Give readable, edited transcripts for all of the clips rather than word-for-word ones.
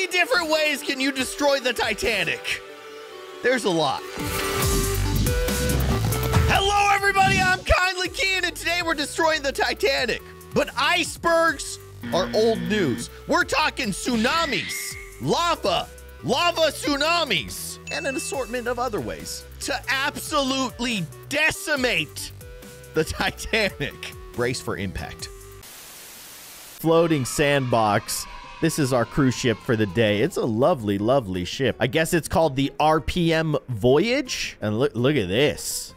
many different ways can you destroy the Titanic? There's a lot. Hello, everybody. I'm Kindly Keyin, and today we're destroying the Titanic. But icebergs are old news. We're talking tsunamis, lava tsunamis, and an assortment of other ways to absolutely decimate the Titanic. Brace for impact. Floating sandbox. This is our cruise ship for the day. It's a lovely, lovely ship. I guess it's called the RPM Voyage. And look at this.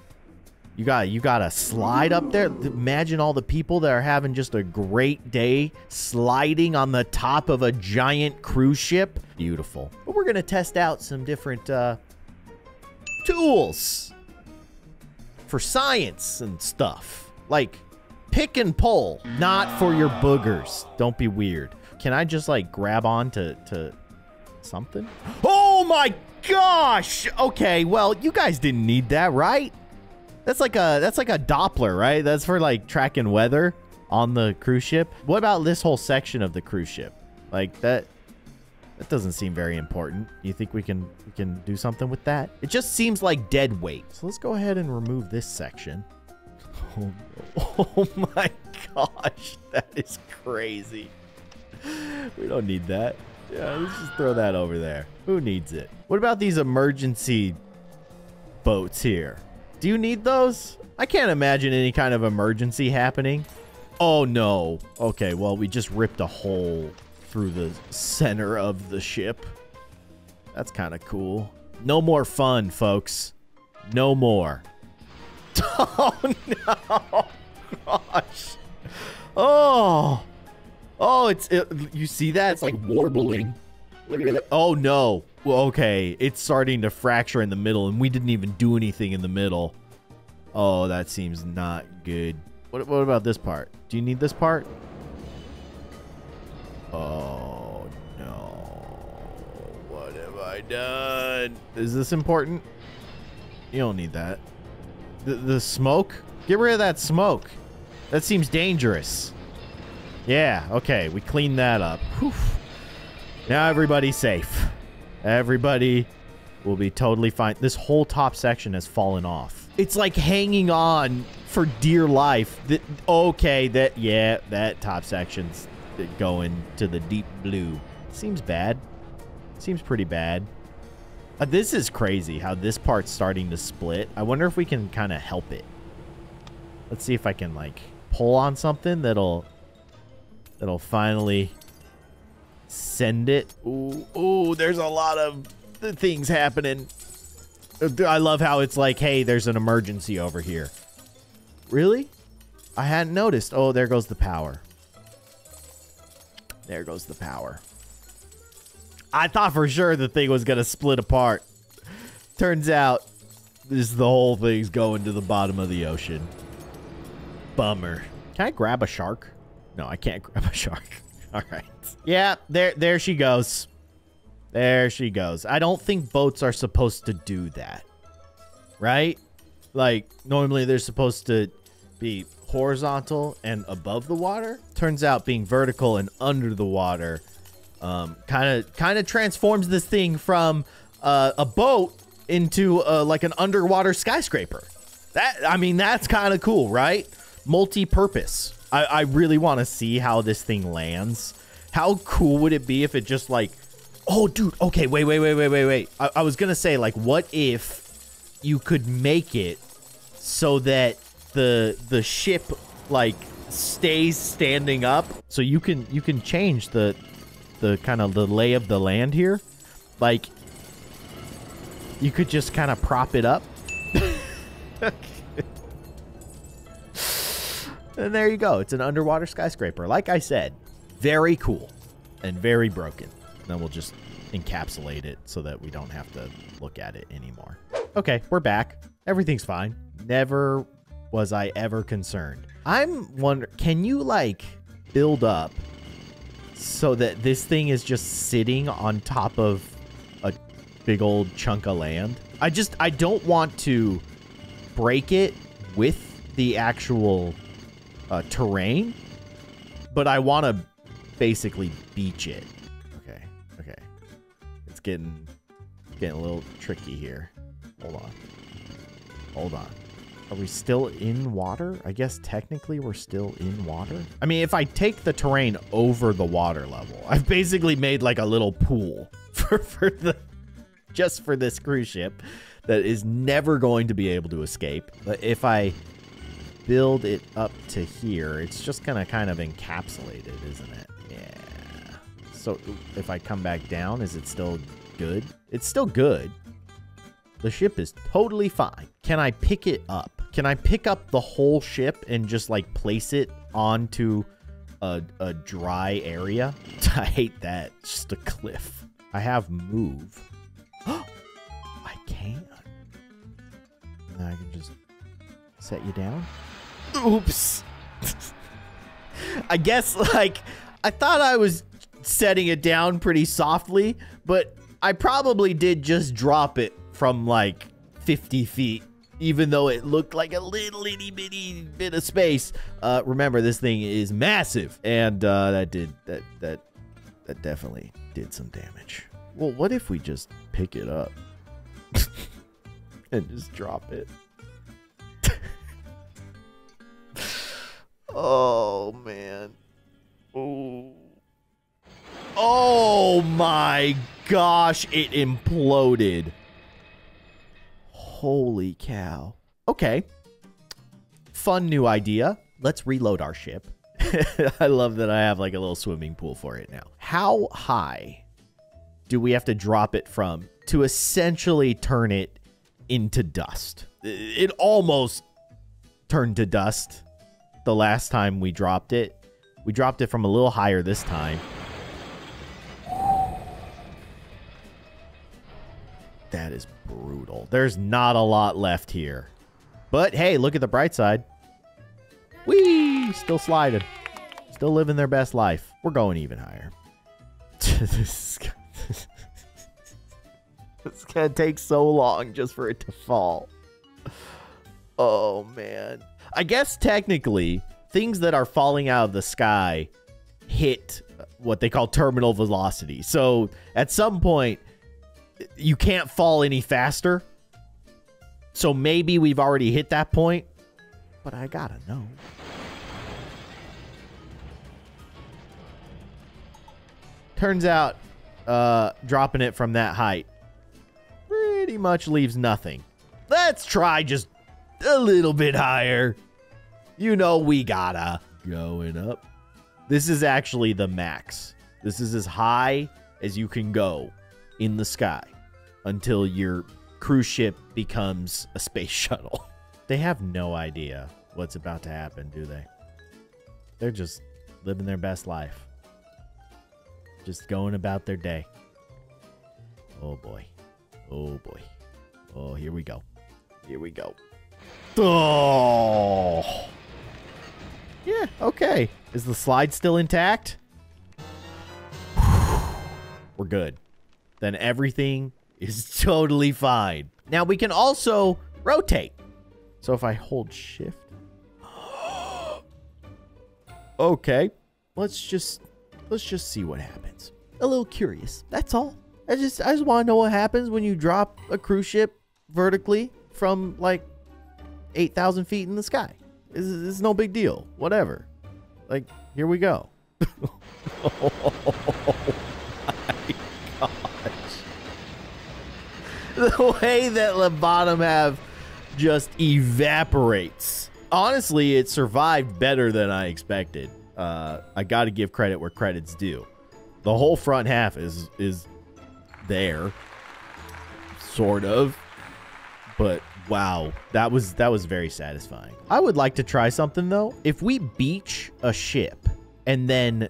You got a slide up there. Imagine all the people that are having just a great day sliding on the top of a giant cruise ship. Beautiful. But we're gonna test out some different tools for science and stuff. Like pick and pull, not for your boogers. Don't be weird. Can I just like grab on to something? Oh my gosh! Okay, well, you guys didn't need that, right? That's like a Doppler, right? That's for like tracking weather on the cruise ship. What about this whole section of the cruise ship? Like that doesn't seem very important. You think we can do something with that? It just seems like dead weight. So let's go ahead and remove this section. Oh my gosh, that is crazy. We don't need that. Yeah, let's just throw that over there. Who needs it? What about these emergency boats here? Do you need those? I can't imagine any kind of emergency happening. Oh no. Okay, well, we just ripped a hole through the center of the ship. That's kind of cool. No more fun, folks. No more. Oh no. Gosh. Oh. Oh, you see that? It's like warbling. Look at it. Oh no. Well, okay, it's starting to fracture in the middle, and we didn't even do anything in the middle. Oh, that seems not good. What about this part? Do you need this part? Oh no. What have I done? Is this important? You don't need that. The smoke? Get rid of that smoke. That seems dangerous. Yeah, okay, we cleaned that up. Whew. Now everybody's safe. Everybody will be totally fine. This whole top section has fallen off. It's like hanging on for dear life. Okay, that top section's going to the deep blue. Seems bad. Seems pretty bad. This is crazy how this part's starting to split. I wonder if we can kind of help it. Let's see if I can like pull on something that'll finally send it. Ooh, there's a lot of things happening. I love how it's like, hey, there's an emergency over here. Really? I hadn't noticed. Oh, there goes the power. There goes the power. I thought for sure the thing was going to split apart. Turns out, the whole thing's going to the bottom of the ocean. Bummer. Can I grab a shark? No, I can't grab a shark. All right. Yeah, there she goes. There she goes. I don't think boats are supposed to do that. Right? Like, normally they're supposed to be horizontal and above the water. Turns out being vertical and under the water kind of transforms this thing from a boat into like an underwater skyscraper. I mean, that's kind of cool, right? Multi-purpose. I really want to see how this thing lands. How cool would it be if it just like, oh, dude, okay, wait. I was going to say, like, what if you could make it so that the ship, like, stays standing up? So you can change the kind of the lay of the land here. Like, you could just kind of prop it up. And there you go. It's an underwater skyscraper. Like I said, very cool and very broken. Then we'll just encapsulate it so that we don't have to look at it anymore. Okay, we're back. Everything's fine. Never was I ever concerned. I'm wondering, can you like build up so that this thing is just sitting on top of a big old chunk of land? I don't want to break it with the actual terrain, but I want to basically beach it. Okay. It's getting a little tricky here. Hold on. Hold on. Are we still in water? I guess technically we're still in water. I mean, if I take the terrain over the water level, I've basically made like a little pool just for this cruise ship that is never going to be able to escape. But if I build it up to here, it's just gonna kind of encapsulate it, isn't it? Yeah. So if I come back down, is it still good? It's still good. The ship is totally fine. Can I pick it up? Can I pick up the whole ship and just like place it onto a dry area? I hate that. Just a cliff. I have move. I can. And I can just set you down. Oops. I guess like I thought I was setting it down pretty softly, but I probably did just drop it from like 50 feet, even though it looked like a little itty bitty bit of space. Remember, this thing is massive, and that definitely did some damage. Well, what if we just pick it up and just drop it? Oh man. Oh my gosh, it imploded. Holy cow. Okay. Fun new idea. Let's reload our ship. I love that I have like a little swimming pool for it now. How high do we have to drop it from to essentially turn it into dust? It almost turned to dust the last time we dropped it. We dropped it from a little higher this time. That is brutal. There's not a lot left here. But hey, look at the bright side. Whee! Still sliding. Still living their best life. We're going even higher. This is gonna take so long just for it to fall. Oh, man. I guess technically, things that are falling out of the sky hit what they call terminal velocity. So at some point, you can't fall any faster. So maybe we've already hit that point. But I gotta know. Turns out, dropping it from that height pretty much leaves nothing. Let's try just a little bit higher. You know we gotta. Going up. This is actually the max. This is as high as you can go in the sky until your cruise ship becomes a space shuttle. They have no idea what's about to happen, do they? They're just living their best life. Just going about their day. Oh, boy. Oh, boy. Oh, here we go. Here we go. Oh! Yeah, okay. Is the slide still intact? We're good. Then everything is totally fine. Now we can also rotate. So if I hold shift. Okay. Let's just see what happens. A little curious. That's all. I just want to know what happens when you drop a cruise ship vertically from like 8,000 feet in the sky. It's no big deal. Whatever. Like, here we go. Oh my gosh. The way that the bottom half just evaporates. Honestly, it survived better than I expected. I got to give credit where credit's due. The whole front half is there, sort of. But wow, that was very satisfying. I would like to try something though. If we beach a ship and then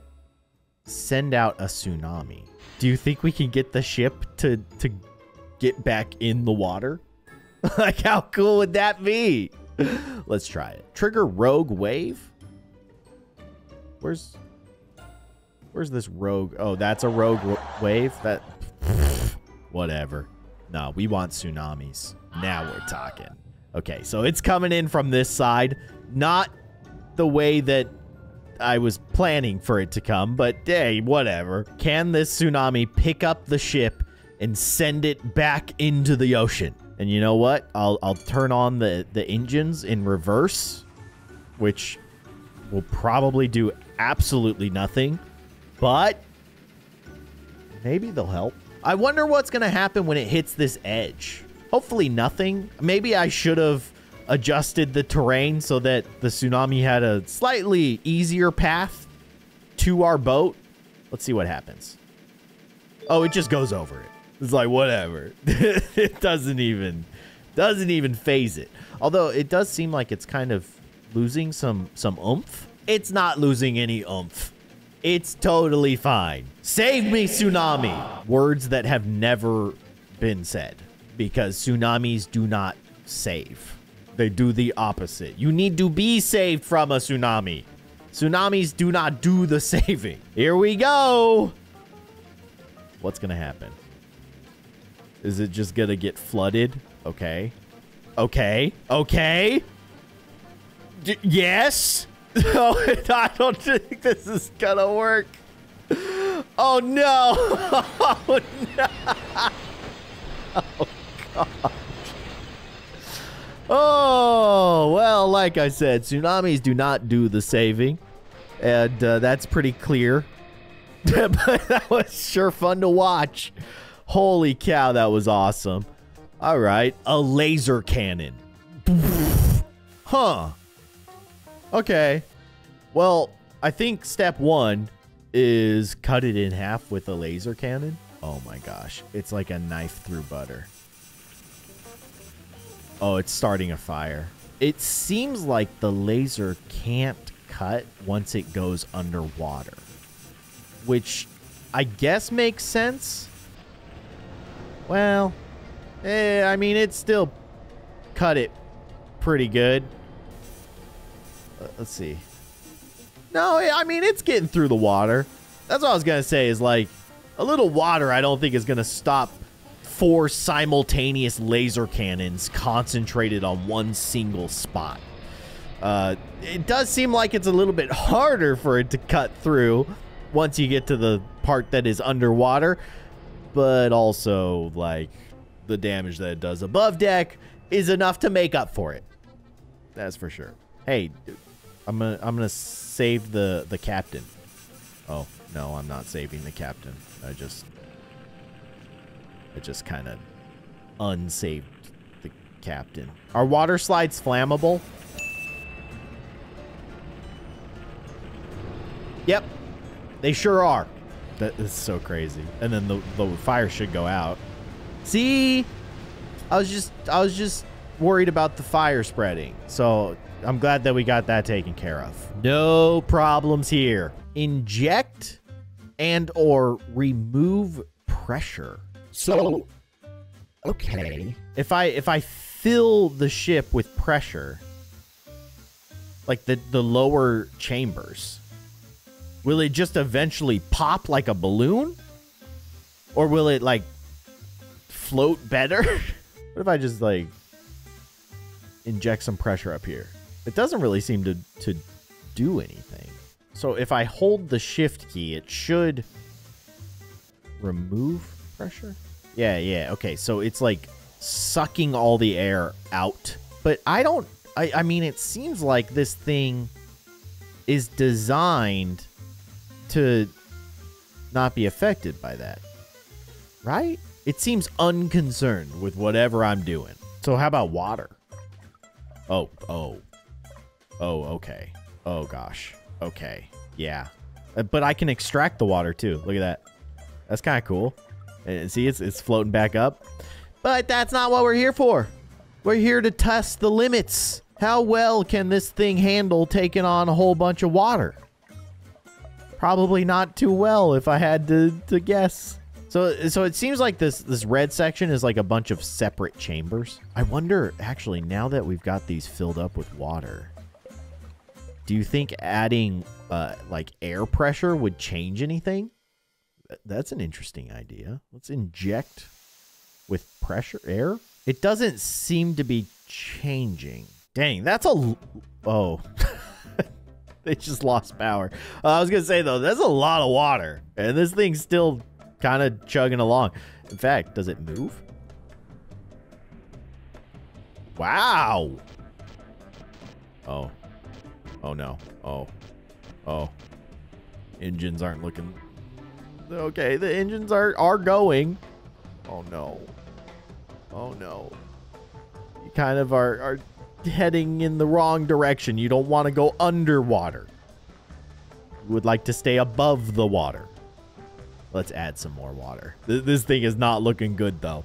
send out a tsunami, do you think we can get the ship to get back in the water? Like, how cool would that be? Let's try it. Trigger rogue wave. Where's this rogue? Oh, that's a rogue wave. That whatever. No, we want tsunamis. Now we're talking. Okay, so it's coming in from this side. Not the way that I was planning for it to come, but hey, whatever. Can this tsunami pick up the ship and send it back into the ocean? And you know what? I'll turn on the engines in reverse, which will probably do absolutely nothing, but maybe they'll help. I wonder what's going to happen when it hits this edge. Hopefully nothing. Maybe I should have adjusted the terrain so that the tsunami had a slightly easier path to our boat. Let's see what happens. Oh, it just goes over it. It's like, whatever. It doesn't even phase it. Although it does seem like it's kind of losing some oomph. It's not losing any oomph. It's totally fine. Save me, tsunami. Words that have never been said, because tsunamis do not save. They do the opposite. You need to be saved from a tsunami. Tsunamis do not do the saving. Here we go. What's going to happen? Is it just going to get flooded? Okay. Okay. Okay. Yes. No, I don't think this is going to work. Oh, no. Oh, no. Oh, God. Oh, well, like I said, tsunamis do not do the saving. And that's pretty clear. But that was sure fun to watch. Holy cow, that was awesome. All right, a laser cannon. Huh. Okay. Well, I think step one is cut it in half with a laser cannon. Oh my gosh, it's like a knife through butter. Oh, it's starting a fire. It seems like the laser can't cut once it goes underwater, which I guess makes sense. Well, I mean, it still cut it pretty good. Let's see. No, I mean, it's getting through the water. That's what I was going to say is like a little water I don't think is going to stop 4 simultaneous laser cannons concentrated on one single spot. It does seem like it's a little bit harder for it to cut through once you get to the part that is underwater, but also like the damage that it does above deck is enough to make up for it. That's for sure. Hey, I'm gonna save the captain. Oh no, I'm not saving the captain. I just kind of unsaved the captain. Are water slides flammable? Yep, they sure are. That is so crazy. And then the fire should go out. See, I was just worried about the fire spreading. So I'm glad that we got that taken care of. No problems here. Inject and or remove pressure. So, okay. If I fill the ship with pressure, like the lower chambers, will it just eventually pop like a balloon? Or will it like float better? What if I just like inject some pressure up here? It doesn't really seem to do anything. So if I hold the shift key, it should remove pressure. Yeah. Okay, so it's like sucking all the air out. But I mean, it seems like this thing is designed to not be affected by that, right? It seems unconcerned with whatever I'm doing. So how about water? Oh, okay. Oh gosh. Okay. Yeah. But I can extract the water too. Look at that. That's kind of cool. And see, it's floating back up. But that's not what we're here for. We're here to test the limits. How well can this thing handle taking on a whole bunch of water? Probably not too well, if I had to guess. So it seems like this red section is like a bunch of separate chambers. I wonder, actually, now that we've got these filled up with water, do you think adding like air pressure would change anything? That's an interesting idea. Let's inject with pressure air. It doesn't seem to be changing. Dang, that's a... Oh. They just lost power. I was gonna say though, that's a lot of water, and this thing's still kind of chugging along. In fact, does it move? Wow. Oh. Oh no. Oh. Oh. Engines aren't looking okay. The engines are going. Oh no. Oh no. You kind of are heading in the wrong direction. You don't want to go underwater. You would like to stay above the water. Let's add some more water. This thing is not looking good though.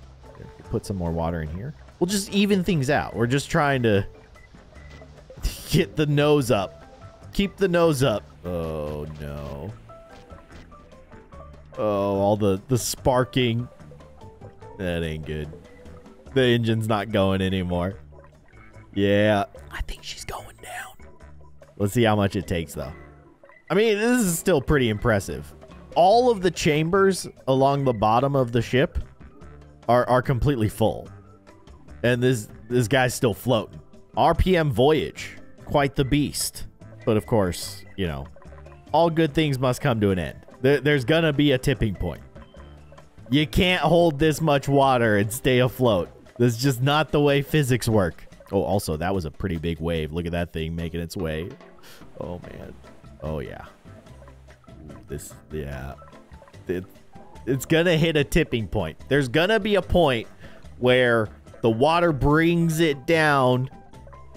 Put some more water in here. We'll just even things out. We're just trying to get the nose up. Keep the nose up. Oh no. Oh, all the sparking. That ain't good. The engine's not going anymore. Yeah, I think she's going down. Let's see how much it takes though. I mean, this is still pretty impressive. All of the chambers along the bottom of the ship are completely full. And this guy's still floating. RPM voyage. Quite the beast. But of course, you know, all good things must come to an end. There's gonna be a tipping point. You can't hold this much water and stay afloat. This is just not the way physics work. Oh, also, that was a pretty big wave. Look at that thing making its way. Oh, man. Oh, yeah. Yeah. It's gonna hit a tipping point. There's gonna be a point where the water brings it down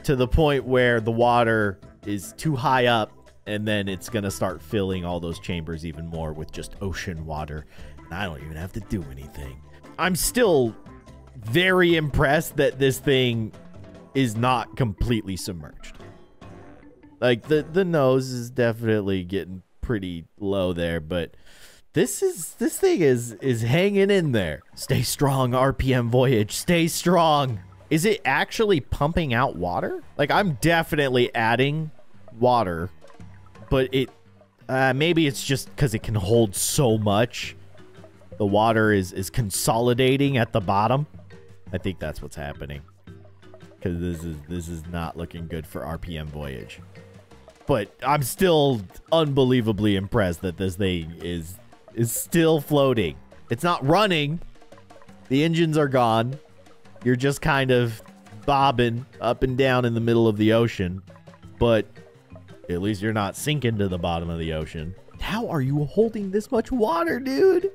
to the point where the water is too high up, and then it's gonna start filling all those chambers even more with just ocean water. And I don't even have to do anything. I'm still very impressed that this thing is not completely submerged. Like the nose is definitely getting pretty low there, but this thing is hanging in there. Stay strong, RPM voyage. Stay strong. Is it actually pumping out water? Like, I'm definitely adding water, but it maybe it's just because it can hold so much. The water is consolidating at the bottom. I think that's what's happening, because this is not looking good for RPM voyage. But I'm still unbelievably impressed that this thing is still floating. It's not running. The engines are gone. You're just kind of bobbing up and down in the middle of the ocean. But at least you're not sinking to the bottom of the ocean. How are you holding this much water, dude?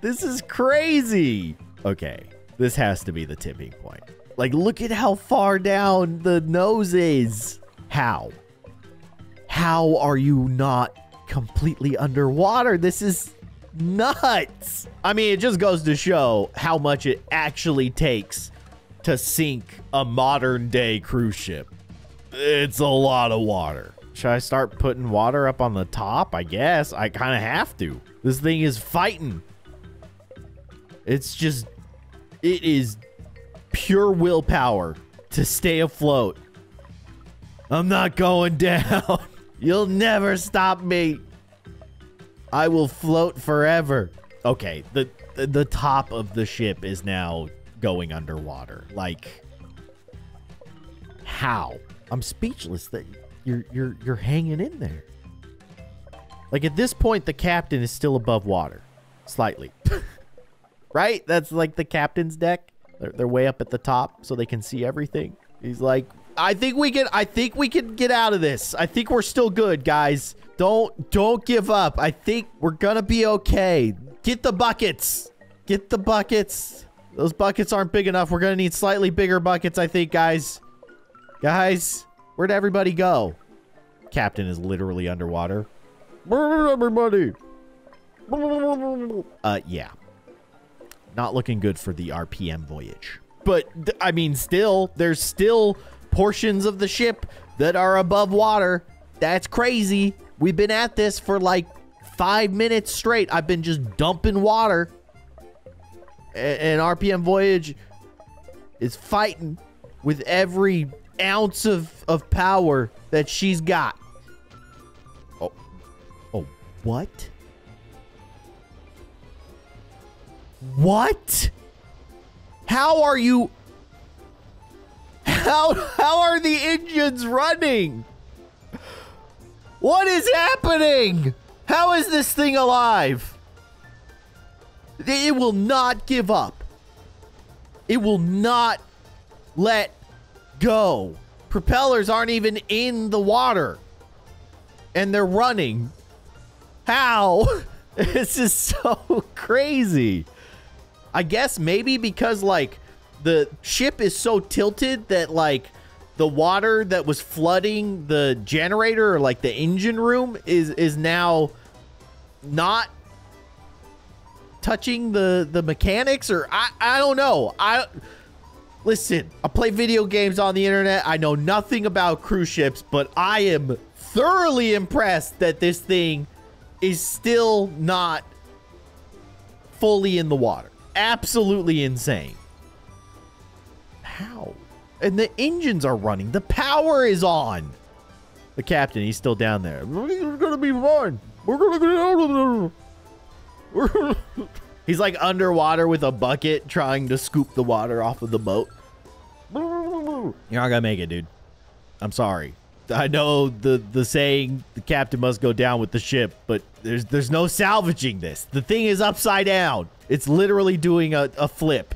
This is crazy. Okay, this has to be the tipping point. Like, look at how far down the nose is. How? How are you not completely underwater? This is nuts. I mean, it just goes to show how much it actually takes to sink a modern day cruise ship. It's a lot of water. Should I start putting water up on the top? I guess I kind of have to. This thing is fighting. It's just, it is pure willpower to stay afloat. I'm not going down. You'll never stop me. I will float forever. Okay, the top of the ship is now going underwater. Like, how? I'm speechless that you're hanging in there. Like, at this point, the captain is still above water, slightly. Right? That's like the captain's deck. They're way up at the top so they can see everything. He's like, I think we can get out of this. I think we're still good, guys. Don't give up. I think we're gonna be okay. Get the buckets. Get the buckets. Those buckets aren't big enough. We're gonna need slightly bigger buckets, I think, guys. Guys, where'd everybody go? Captain is literally underwater. Everybody. Yeah. Not looking good for the RPM voyage. But, I mean, there's still portions of the ship that are above water. That's crazy. We've been at this for like 5 minutes straight. I've been just dumping water. And RPM voyage is fighting with every ounce of power that she's got. Oh, what? What? How are you? How are the engines running? What is happening? How is this thing alive? It will not give up. It will not let go. Propellers aren't even in the water. And they're running. How? This is so crazy. I guess maybe because, like, the ship is so tilted that, like, the water that was flooding the generator or, like, the engine room is now not touching the mechanics, or I don't know. Listen, I play video games on the internet. I know nothing about cruise ships, but I am thoroughly impressed that this thing is still not fully in the water. Absolutely insane. How? And the engines are running. The power is on. The captain, he's still down there. We're gonna be fine. We're gonna get out of there. He's like underwater with a bucket trying to scoop the water off of the boat. You're not gonna make it, dude. I'm sorry. I know the saying, the captain must go down with the ship, but there's no salvaging this. The thing is upside down. It's literally doing a flip.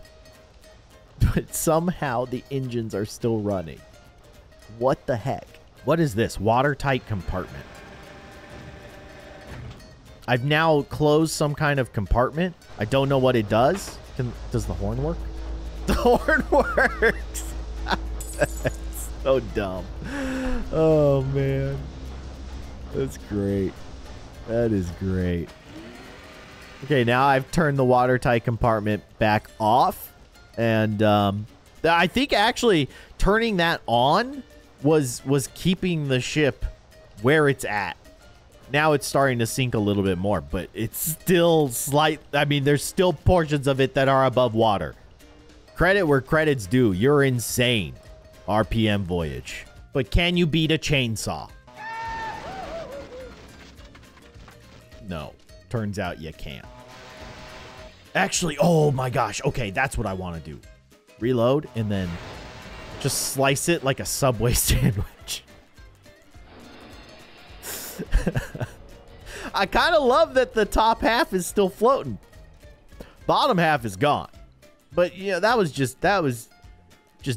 But somehow the engines are still running. What the heck? What is this? Watertight compartment. I've now closed some kind of compartment. I don't know what it does. Does the horn work? The horn works. That's so dumb. Oh, man. That's great. That is great. Okay, now I've turned the watertight compartment back off. And I think actually turning that on was keeping the ship where it's at. Now it's starting to sink a little bit more, but it's still slight. I mean, there's still portions of it that are above water. Credit where credit's due. You're insane. RPM voyage. But can you beat a chainsaw? No. Turns out you can't. Actually, oh my gosh. Okay, that's what I want to do. Reload and then just slice it like a Subway sandwich. I kind of love that the top half is still floating. Bottom half is gone. But yeah, that was just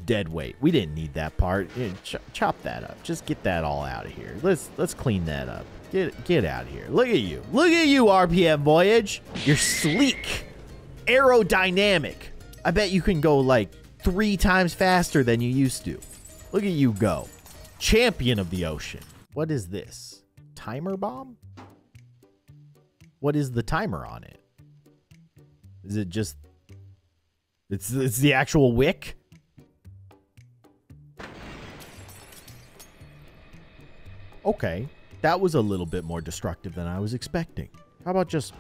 dead weight. We didn't need that part. Yeah, chop that up. Just get that all out of here. Let's clean that up. Get out of here. Look at you. Look at you, RPM Voyage. You're sleek. Aerodynamic. I bet you can go like 3 times faster than you used to. Look at you go. Champion of the ocean. What is this? Timer bomb? What is the timer on it? Is it just... It's the actual wick? Okay. That was a little bit more destructive than I was expecting. How about just...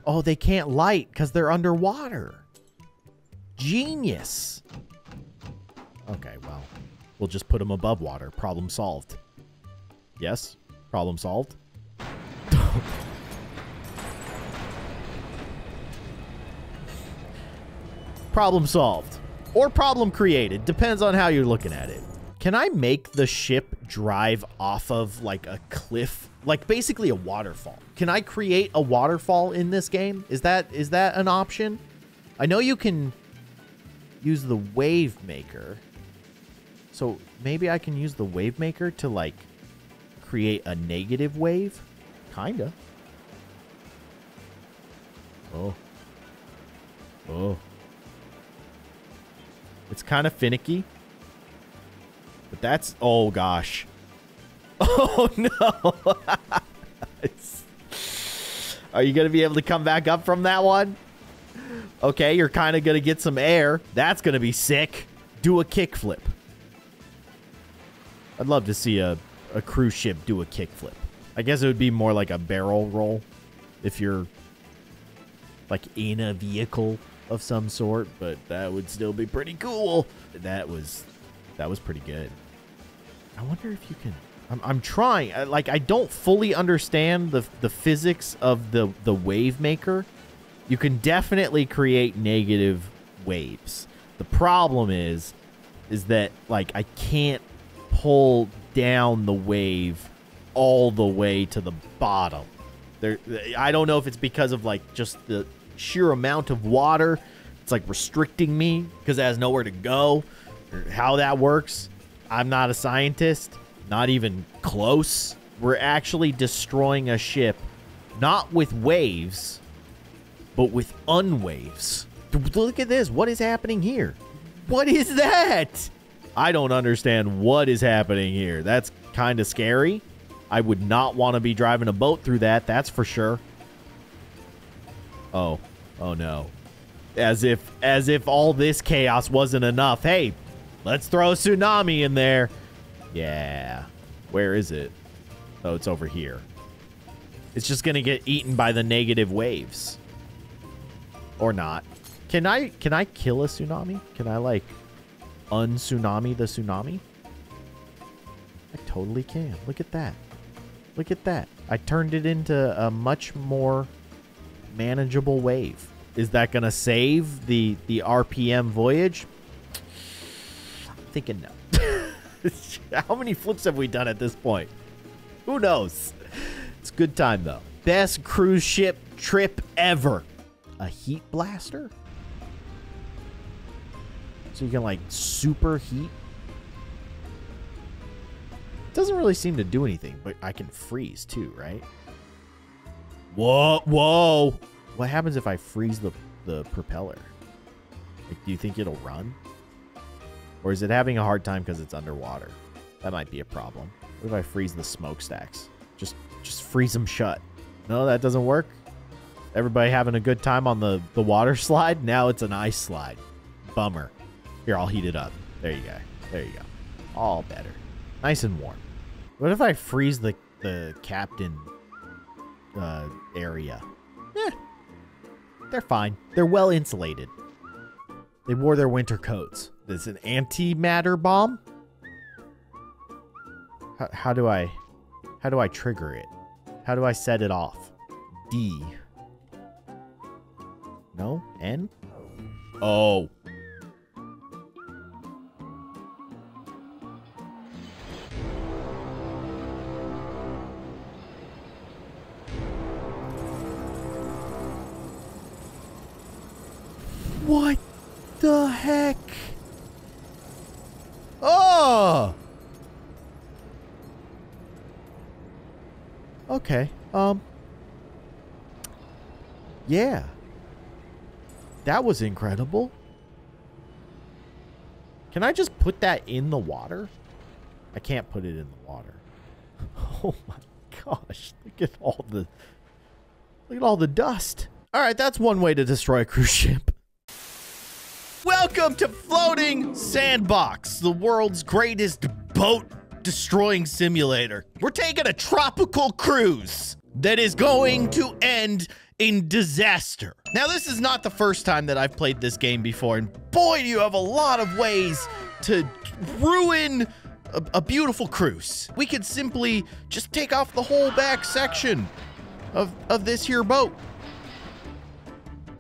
Oh, they can't light because they're underwater. Genius. Okay, well, we'll just put them above water. Problem solved. Yes? Problem solved? Problem solved. Or problem created. Depends on how you're looking at it. Can I make the ship drive off of like a cliff? Like basically a waterfall. Can I create a waterfall in this game? Is that an option? I know you can use the wave maker. So maybe I can use the wave maker to like create a negative wave? Kinda. Oh. Oh. It's kind of finicky. But that's... Oh, gosh. Oh, no. Are you going to be able to come back up from that one? Okay, you're kind of going to get some air. That's going to be sick. Do a kickflip. I'd love to see a cruise ship do a kickflip. I guess it would be more like a barrel roll if you're like in a vehicle of some sort, but that would still be pretty cool. That was pretty good. I wonder if you can... I'm trying. I don't fully understand the physics of the wave maker. You can definitely create negative waves. The problem is that like I can't pull down the wave all the way to the bottom. I don't know if it's because of like just the sheer amount of water. It's like restricting me because it has nowhere to go, or how that works. I'm not a scientist, not even close. We're actually destroying a ship, not with waves, but with unwaves. Look at this. What is happening here? What is that? I don't understand what is happening here. That's kind of scary. I would not want to be driving a boat through that, that's for sure. Oh no. As if all this chaos wasn't enough. Hey, let's throw a tsunami in there. Yeah. Where is it? Oh, it's over here. It's just going to get eaten by the negative waves. Or not. Can I kill a tsunami? Can I like un-tsunami the tsunami? I totally can. Look at that. Look at that. I turned it into a much more manageable wave. Is that going to save the RPM voyage? I'm thinking no. How many flips have we done at this point? Who knows? It's a good time, though. Best cruise ship trip ever. A heat blaster? So you can, like, super heat? Doesn't really seem to do anything, but I can freeze, too, right? Whoa, whoa. What happens if I freeze the propeller? Like, do you think it'll run? Or is it having a hard time because it's underwater? That might be a problem. What if I freeze the smokestacks? Just freeze them shut. No, that doesn't work. Everybody having a good time on the water slide? Now it's an ice slide. Bummer. Here, I'll heat it up. There you go. There you go. All better. Nice and warm. What if I freeze the captain area? Eh. They're fine. They're well insulated. They wore their winter coats. Is it an antimatter bomb? How do I trigger it? How do I set it off? D. No? N? Oh. What the heck? Oh! Okay. Yeah. That was incredible. Can I just put that in the water? I can't put it in the water. Oh my gosh. Look at all the dust. All right, that's one way to destroy a cruise ship. Welcome to Floating Sandbox, the world's greatest boat destroying simulator. We're taking a tropical cruise that is going to end in disaster. Now, this is not the first time that I've played this game before, and boy, do you have a lot of ways to ruin a beautiful cruise. We could simply just take off the whole back section of this here boat.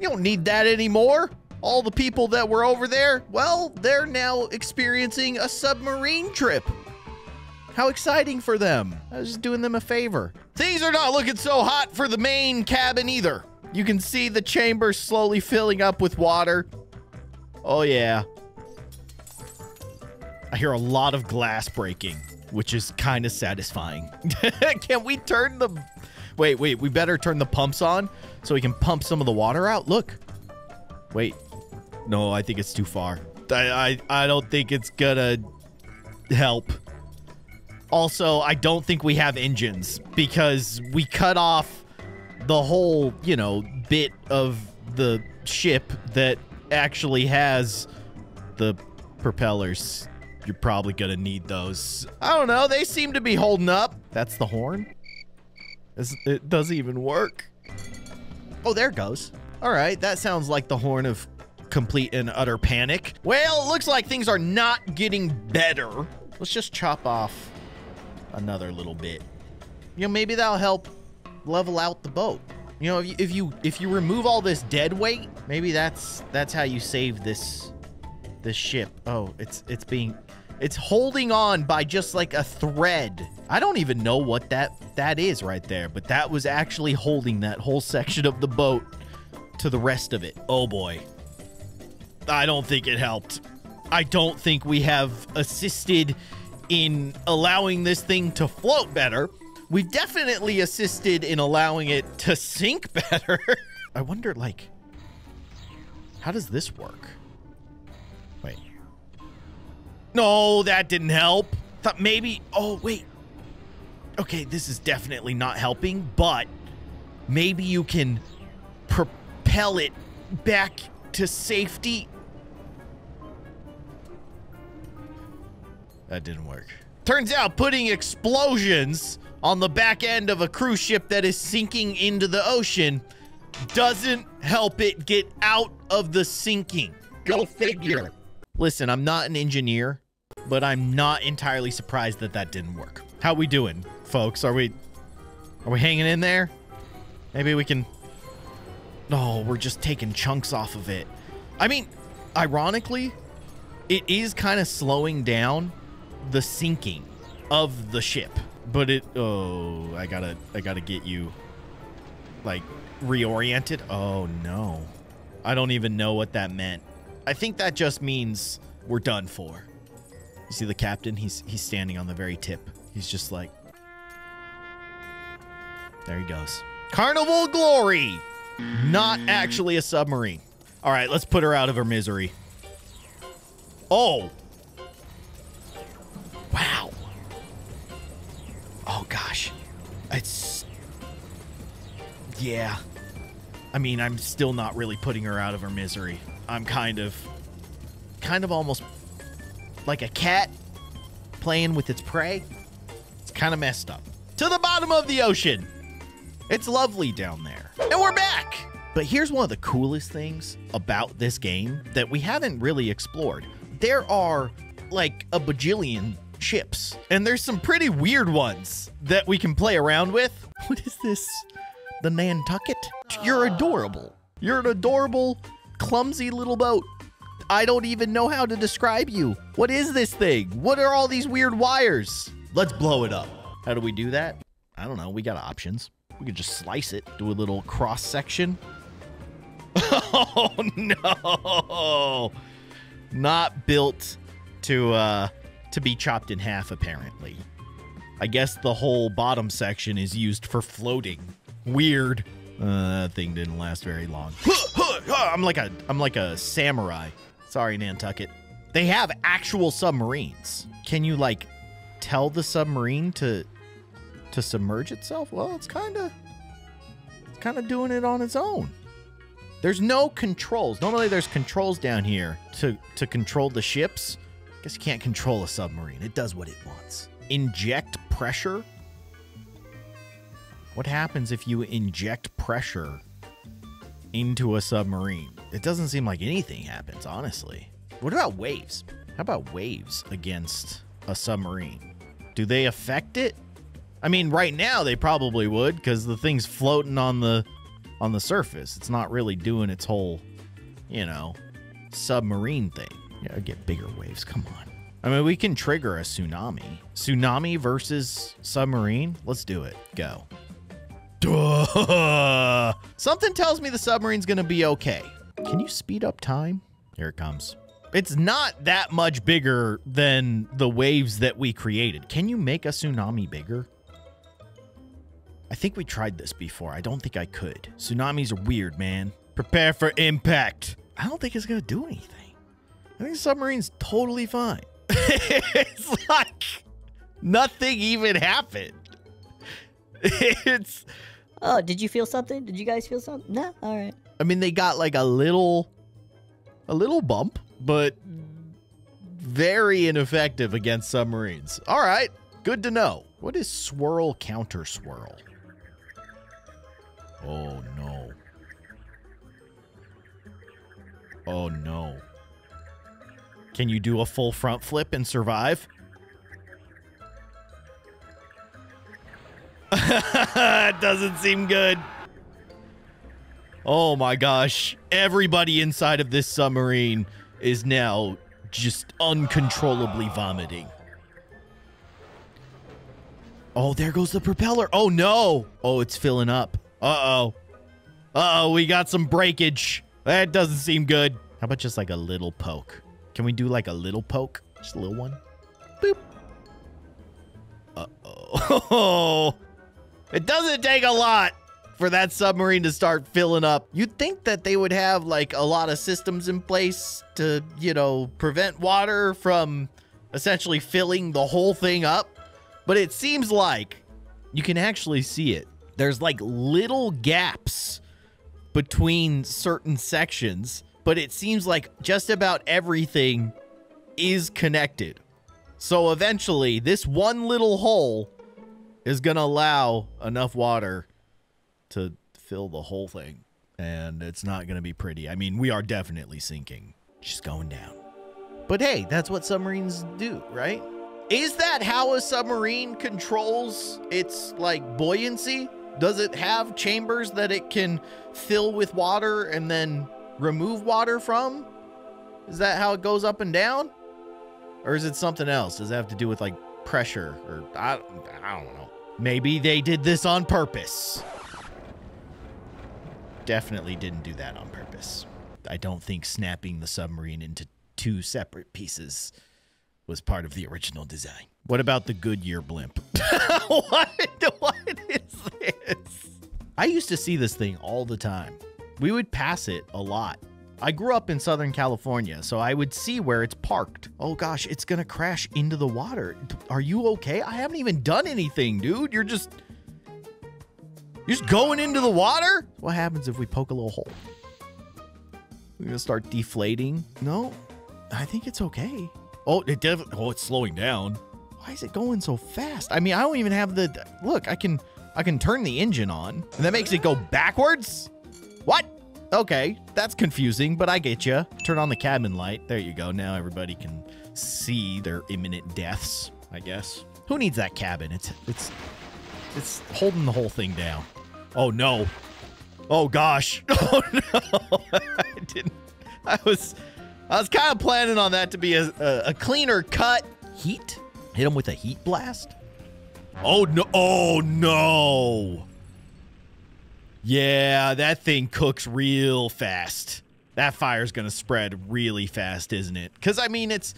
You don't need that anymore. All the people that were over there, well, they're now experiencing a submarine trip. How exciting for them. I was just doing them a favor. Things are not looking so hot for the main cabin either. You can see the chamber slowly filling up with water. Oh, yeah. I hear a lot of glass breaking, which is kind of satisfying. Can we turn the... Wait, we better turn the pumps on so we can pump some of the water out. Look. Wait. No, I think it's too far. I don't think it's gonna help. Also, I don't think we have engines because we cut off the whole, you know, bit of the ship that actually has the propellers. You're probably gonna need those. I don't know. They seem to be holding up. That's the horn. It doesn't even work. Oh, there it goes. All right, that sounds like the horn of complete and utter panic. Well, it looks like things are not getting better. Let's just chop off another little bit. You know, maybe that'll help level out the boat. You know, if you remove all this dead weight, maybe that's how you save this ship. Oh, it's being It's holding on by just like a thread. I don't even know what that is right there, but that was actually holding that whole section of the boat to the rest of it. Oh boy. I don't think it helped. I don't think we have assisted in allowing this thing to float better. We've definitely assisted in allowing it to sink better. I wonder, like, how does this work? Wait. No, that didn't help. Thought maybe, oh, wait. Okay, this is definitely not helping, but maybe you can propel it back to safety. That didn't work. Turns out putting explosions on the back end of a cruise ship that is sinking into the ocean doesn't help it get out of the sinking. Go figure. Listen, I'm not an engineer, but I'm not entirely surprised that that didn't work. How we doing, folks? Are we hanging in there? Maybe we can... No, we're just taking chunks off of it. I mean, ironically, it is kind of slowing down the sinking of the ship. But it... Oh, I gotta get you, like, reoriented. Oh, no. I don't even know what that meant. I think that just means we're done for. You see the captain? He's standing on the very tip. He's just like... There he goes. Carnival Glory! Not actually a submarine. All right, let's put her out of her misery. Oh! Wow. Oh, gosh. It's... Yeah. I mean, I'm still not really putting her out of her misery. I'm kind of almost like a cat playing with its prey. It's kind of messed up. To the bottom of the ocean. It's lovely down there. And we're back. But here's one of the coolest things about this game that we haven't really explored. There are like a bajillion ships, and there's some pretty weird ones that we can play around with. What is this? The Nantucket? You're adorable. You're an adorable, clumsy little boat. I don't even know how to describe you. What is this thing? What are all these weird wires? Let's blow it up. How do we do that? I don't know. We got options. We could just slice it, do a little cross section. Oh no! Not built to be chopped in half, apparently. I guess the whole bottom section is used for floating. Weird. That thing didn't last very long. I'm like a samurai. Sorry, Nantucket. They have actual submarines. Can you like tell the submarine to submerge itself? Well, it's kind of doing it on its own. There's no controls. Normally there's controls down here to control the ships. Guess you can't control a submarine. It does what it wants. Inject pressure. What happens if you inject pressure into a submarine? It doesn't seem like anything happens, honestly. What about waves? How about waves against a submarine? Do they affect it? I mean, right now they probably would, because the thing's floating on the surface. It's not really doing its whole, you know, submarine thing. Yeah, get bigger waves. Come on. I mean, we can trigger a tsunami. Tsunami versus submarine. Let's do it. Go. Duh. Something tells me the submarine's gonna be okay. Can you speed up time? Here it comes. It's not that much bigger than the waves that we created. Can you make a tsunami bigger? I think we tried this before. I don't think I could. Tsunamis are weird, man. Prepare for impact. I don't think it's gonna do anything. I think the submarine's totally fine. It's like nothing even happened. It's... Oh, did you feel something? Did you guys feel something? No? All right. I mean, they got like a little bump, but very ineffective against submarines. All right, good to know. What is swirl counter swirl? Oh no. Oh no. Can you do a full front flip and survive? It doesn't seem good. Oh my gosh. Everybody inside of this submarine is now just uncontrollably vomiting. Oh, there goes the propeller. Oh, no. Oh, it's filling up. Uh-oh. Uh-oh, we got some breakage. That doesn't seem good. How about just like a little poke? Can we do like a little poke? Just a little one? Boop. Uh-oh. It doesn't take a lot for that submarine to start filling up. You'd think that they would have like a lot of systems in place to, you know, prevent water from essentially filling the whole thing up. But it seems like you can actually see it. There's like little gaps between certain sections, but it seems like just about everything is connected. So eventually, this one little hole is going to allow enough water to fill the whole thing. And it's not going to be pretty. I mean, we are definitely sinking. Just going down. But hey, that's what submarines do, right? Is that how a submarine controls its, like, buoyancy? Does it have chambers that it can fill with water and then remove water from? Is that how it goes up and down? Or is it something else? Does it have to do with, like, pressure? Or, I don't know. Maybe they did this on purpose. Definitely didn't do that on purpose. I don't think snapping the submarine into 2 separate pieces was part of the original design. What about the Goodyear blimp? What is this? I used to see this thing all the time. We would pass it a lot. I grew up in Southern California, so I would see where it's parked. Oh gosh, it's gonna crash into the water. Are you okay? I haven't even done anything, dude. You're just going into the water? What happens if we poke a little hole? We're gonna start deflating? No, I think it's okay. Oh, it's slowing down. Why is it going so fast? I mean, I don't even have the... Look, I can turn the engine on, and that makes it go backwards? What? Okay, that's confusing, but I get you. Turn on the cabin light. There you go. Now everybody can see their imminent deaths, I guess. Who needs that cabin? It's holding the whole thing down. Oh, no. Oh, gosh. Oh, no. I was kind of planning on that to be a cleaner cut. Heat? Hit him with a heat blast? Oh, no. Oh, no. Yeah, that thing cooks real fast. That fire's going to spread really fast, isn't it? Because, I mean, it's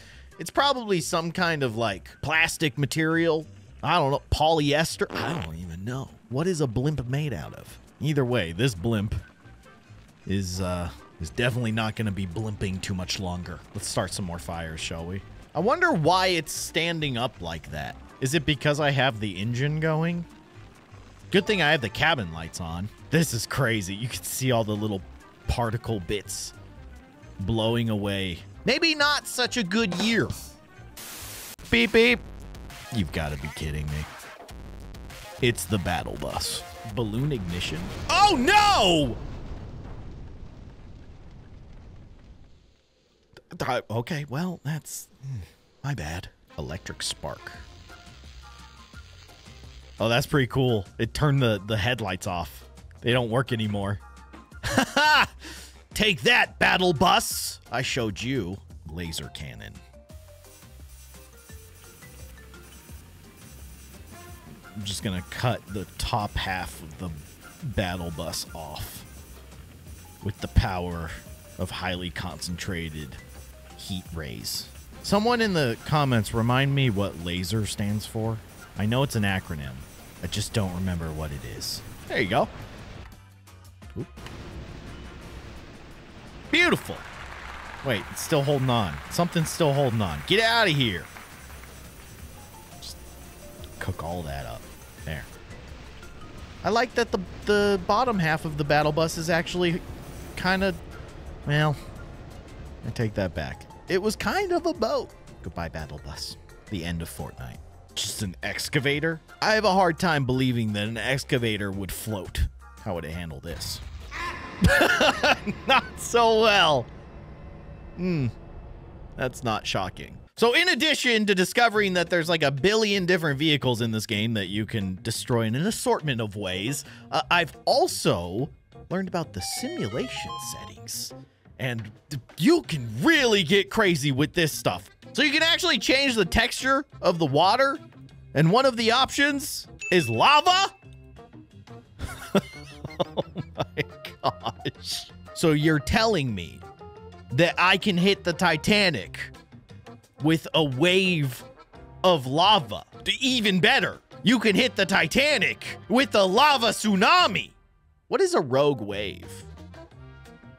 probably some kind of, like, plastic material. I don't know. Polyester? I don't even know. What is a blimp made out of? Either way, this blimp is definitely not going to be blimping too much longer. Let's start some more fires, shall we? I wonder why it's standing up like that. Is it because I have the engine going? Good thing I have the cabin lights on. This is crazy. You can see all the little particle bits blowing away. Maybe not such a good year. Beep, beep. You've got to be kidding me. It's the battle bus. Balloon ignition. Oh, no! Okay, well, that's my bad. Electric spark. Oh, that's pretty cool. It turned the headlights off. They don't work anymore. Ha! Take that, battle bus! I showed you. Laser cannon. I'm just gonna cut the top half of the battle bus off with the power of highly concentrated heat rays. Someone in the comments remind me what laser stands for. I know it's an acronym. I just don't remember what it is. There you go. Oop. Beautiful. Wait, it's still holding on. Something's still holding on. Get out of here. Just cook all that up. There. I like that the bottom half of the battle bus is actually kind of, well, I take that back. It was kind of a boat. Goodbye, battle bus. The end of Fortnite. Just an excavator? I have a hard time believing that an excavator would float. How would it handle this? Not so well. That's not shocking. So in addition to discovering that there's like a billion different vehicles in this game that you can destroy in an assortment of ways, I've also learned about the simulation settings. And you can really get crazy with this stuff. So you can actually change the texture of the water. And one of the options is lava. Oh my gosh. So you're telling me that I can hit the Titanic with a wave of lava? Even better, you can hit the Titanic with a lava tsunami. What is a rogue wave?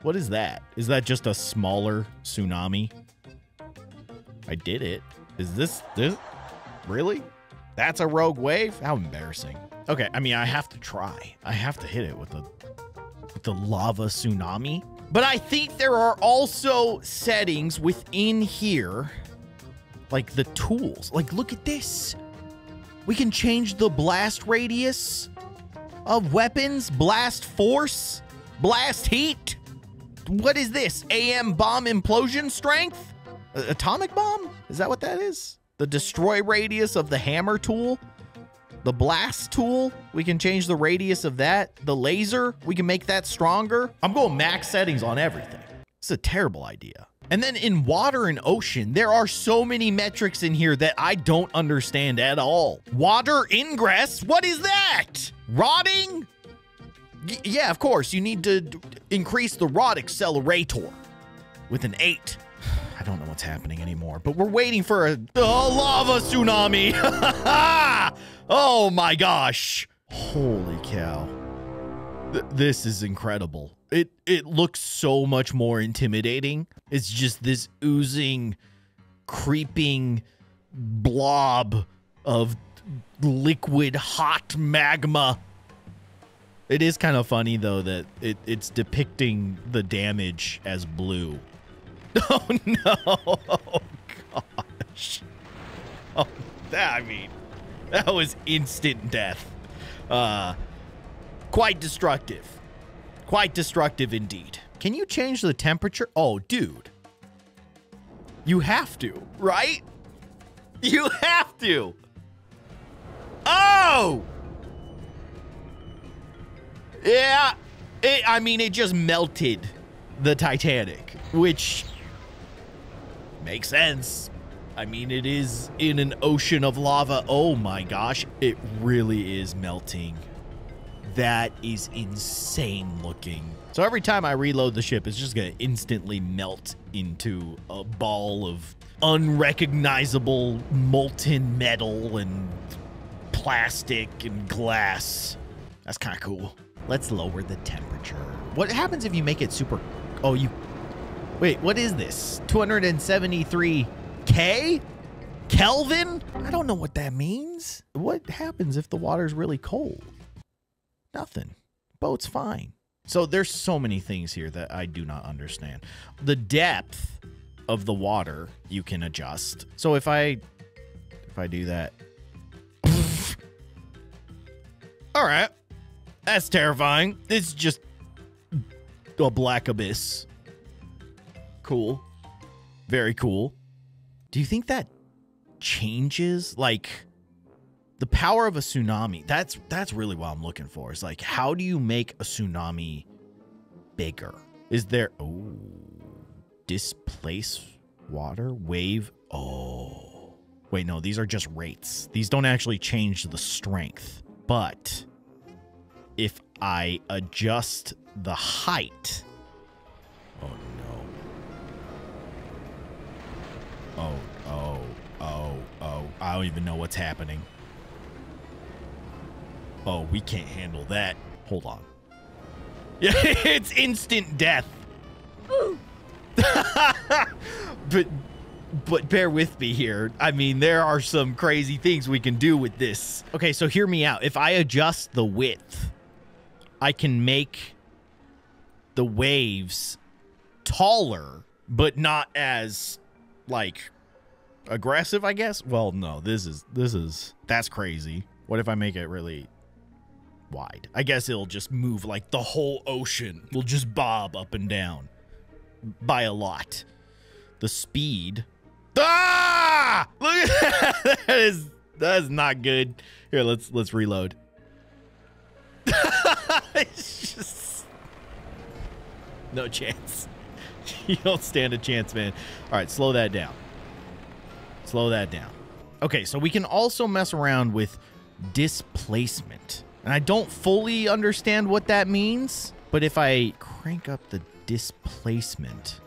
What is that? Is that just a smaller tsunami? I did it. Is this really? That's a rogue wave? How embarrassing. Okay, I mean, I have to try. I have to hit it with the lava tsunami. But I think there are also settings within here, like the tools. Like, look at this. We can change the blast radius of weapons, blast force, blast heat. What is this? AM bomb implosion strength? Atomic bomb? Is that what that is? The destroy radius of the hammer tool? The blast tool? We can change the radius of that. The laser? We can make that stronger. I'm going max settings on everything. It's a terrible idea. And then in water and ocean, there are so many metrics in here that I don't understand at all. Water ingress? What is that? Rotting? Yeah, of course. You need to increase the rod accelerator with an 8. I don't know what's happening anymore, but we're waiting for a lava tsunami. Oh my gosh. Holy cow. This is incredible. It looks so much more intimidating. It's just this oozing, creeping blob of liquid hot magma. It is kind of funny, though, that it's depicting the damage as blue. Oh, no. Oh, gosh. Oh, that was instant death. Quite destructive. Quite destructive indeed. Can you change the temperature? Oh, dude. You have to, right? You have to. Oh! Yeah. It just melted the Titanic, which makes sense. I mean, it is in an ocean of lava. Oh my gosh. It really is melting. That is insane looking. So every time I reload the ship, it's just gonna instantly melt into a ball of unrecognizable molten metal and plastic and glass. That's kind of cool. Let's lower the temperature. What happens if you make it super... Oh, you... Wait, what is this? 273K? Kelvin? I don't know what that means. What happens if the water's really cold? Nothing. Boat's fine. So there's so many things here that I do not understand. The depth of the water you can adjust. So if I do that... All right. That's terrifying. It's just a black abyss. Cool. Very cool. Do you think that changes, like, the power of a tsunami? That's really what I'm looking for. It's like, how do you make a tsunami bigger? Is there... Oh. Displace water? Wave? Oh. Wait, no. These are just rates. These don't actually change the strength. But... if I adjust the height... Oh, no. Oh. I don't even know what's happening. Oh, we can't handle that. Hold on. Yeah, it's instant death. But bear with me here. I mean, there are some crazy things we can do with this. Okay, so hear me out. If I adjust the width... I can make the waves taller, but not as, like, aggressive, I guess. Well, no, that's crazy. What if I make it really wide? I guess it'll just move like the whole ocean will just bob up and down by a lot. The speed. Ah! Look at that. That is not good. Here, let's reload. It's just no chance. You don't stand a chance, man. All right, slow that down. Slow that down. Okay, so we can also mess around with displacement. And I don't fully understand what that means, but if I crank up the displacement,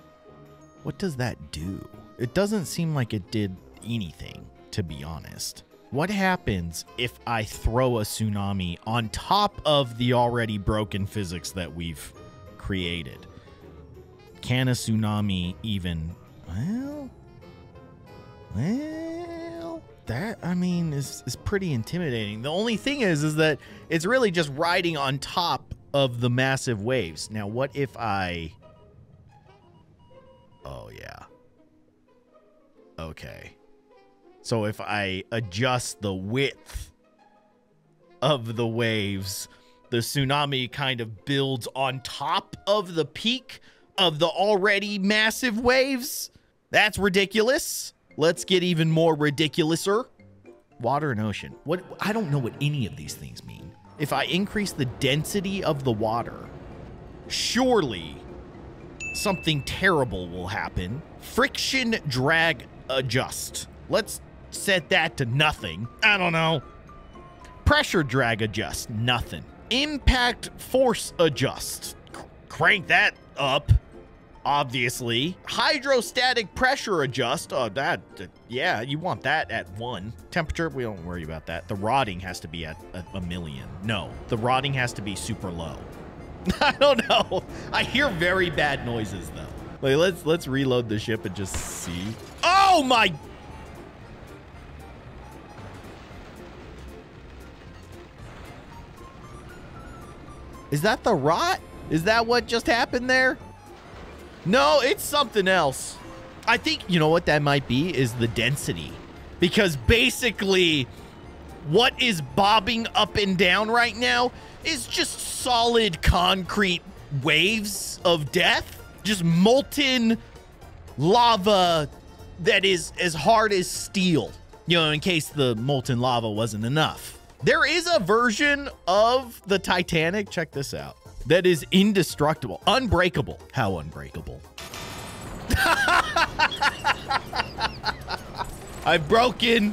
what does that do? It doesn't seem like it did anything, to be honest. What happens if I throw a tsunami on top of the already broken physics that we've created? Can a tsunami even... Well, that, I mean, is pretty intimidating. The only thing is that it's really just riding on top of the massive waves. Now, what if I... Oh, yeah. Okay. So if I adjust the width of the waves, the tsunami kind of builds on top of the peak of the already massive waves? That's ridiculous. Let's get even more ridiculouser. Water and ocean. What? I don't know what any of these things mean. If I increase the density of the water, surely something terrible will happen. Friction drag adjust. Let's set that to nothing. I don't know. Pressure drag adjust. Nothing. Impact force adjust. Crank that up. Obviously. Hydrostatic pressure adjust. Oh, yeah, you want that at 1. Temperature, we don't worry about that. The rotting has to be at a million. No, the rotting has to be super low. I don't know. I hear very bad noises though. Like, let's reload the ship and just see. Oh my! Is that the rot? Is that what just happened there? No, it's something else. I think, you know what that might be, is the density. Because basically, what is bobbing up and down right now is just solid concrete waves of death. Just molten lava that is as hard as steel. You know, in case the molten lava wasn't enough. There is a version of the Titanic, check this out, that is indestructible, unbreakable. How unbreakable? I've broken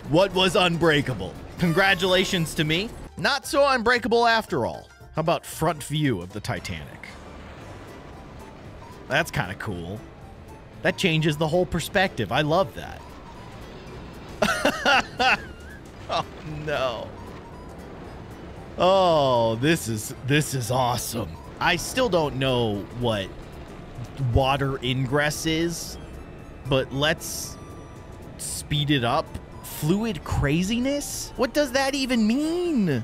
what was unbreakable. Congratulations to me. Not so unbreakable after all. How about front view of the Titanic? That's kind of cool. That changes the whole perspective. I love that. Oh no. Oh, this is awesome. I still don't know what water ingress is, but let's speed it up. Fluid craziness? What does that even mean? I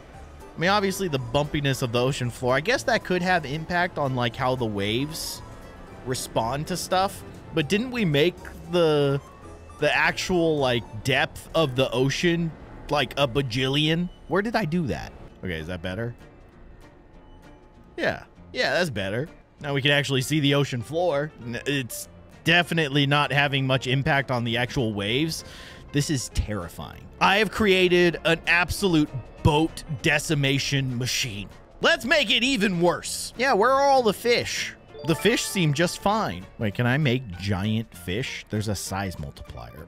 mean, obviously the bumpiness of the ocean floor, I guess that could have impact on like how the waves respond to stuff, but didn't we make the actual like depth of the ocean like a bajillion? Where did I do that? Okay, is that better? Yeah, that's better. Now we can actually see the ocean floor. It's definitely not having much impact on the actual waves. This is terrifying. I have created an absolute boat decimation machine. Let's make it even worse. Yeah, where are all the fish? The fish seem just fine. Wait, can I make giant fish? There's a size multiplier.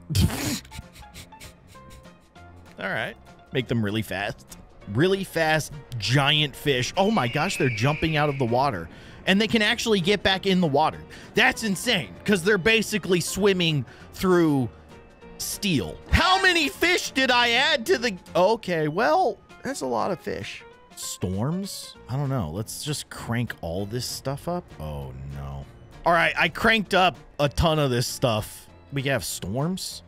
All right. Make them really fast. Really fast, giant fish. Oh my gosh, they're jumping out of the water. And they can actually get back in the water. That's insane, because they're basically swimming through steel. How many fish did I add to the... Okay, well, that's a lot of fish. Storms? I don't know. Let's just crank all this stuff up. Oh, no. All right, I cranked up a ton of this stuff. We can have storms.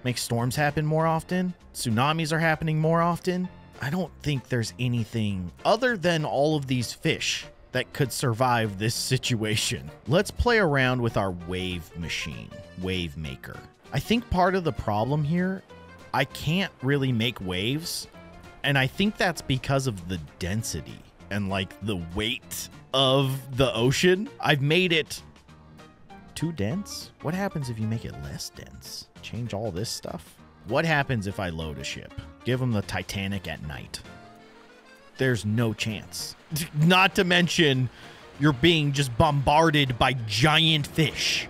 Make storms happen more often. Tsunamis are happening more often. I don't think there's anything other than all of these fish that could survive this situation. Let's play around with our wave machine, wave maker. I think part of the problem here, I can't really make waves. And I think that's because of the density and like the weight of the ocean. I've made it too dense. What happens if you make it less dense? Change all this stuff. What happens if I load a ship? Give them the Titanic at night. There's no chance. Not to mention you're being just bombarded by giant fish.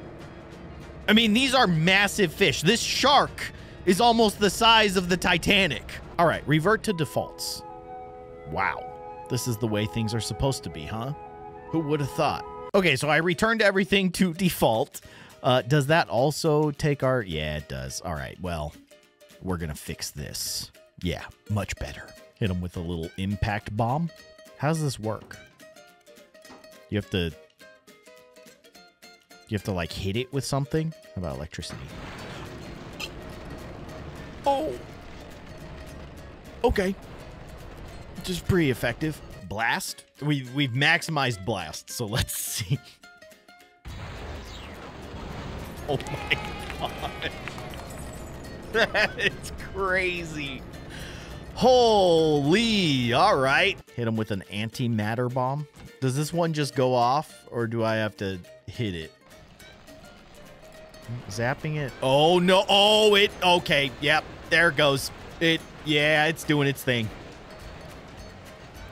I mean, these are massive fish. This shark is almost the size of the Titanic. All right, revert to defaults. Wow. This is the way things are supposed to be, huh? Who would have thought? Okay, so I returned everything to default. Does that also take our... Yeah, it does. All right, well, we're going to fix this. Yeah, much better. Hit him with a little impact bomb. How does this work? You have to like hit it with something? How about electricity? Oh. Okay. Just pretty effective. Blast? We've maximized blast, so let's see. Oh my god. That is crazy. Holy. All right. Hit him with an antimatter bomb. Does this one just go off, or do I have to hit it? Zapping it. Oh, no. Oh, it. Okay. Yep. There it goes. It. Yeah, it's doing its thing.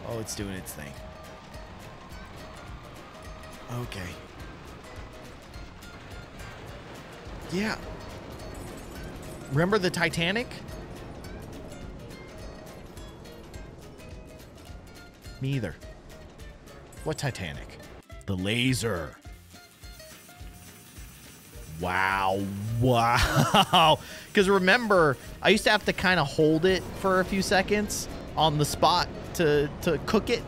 Oh, it's doing its thing. Okay. Yeah. Remember the Titanic? Me either. What Titanic? The laser. Wow. Wow. Because remember, I used to have to kind of hold it for a few seconds on the spot to cook it.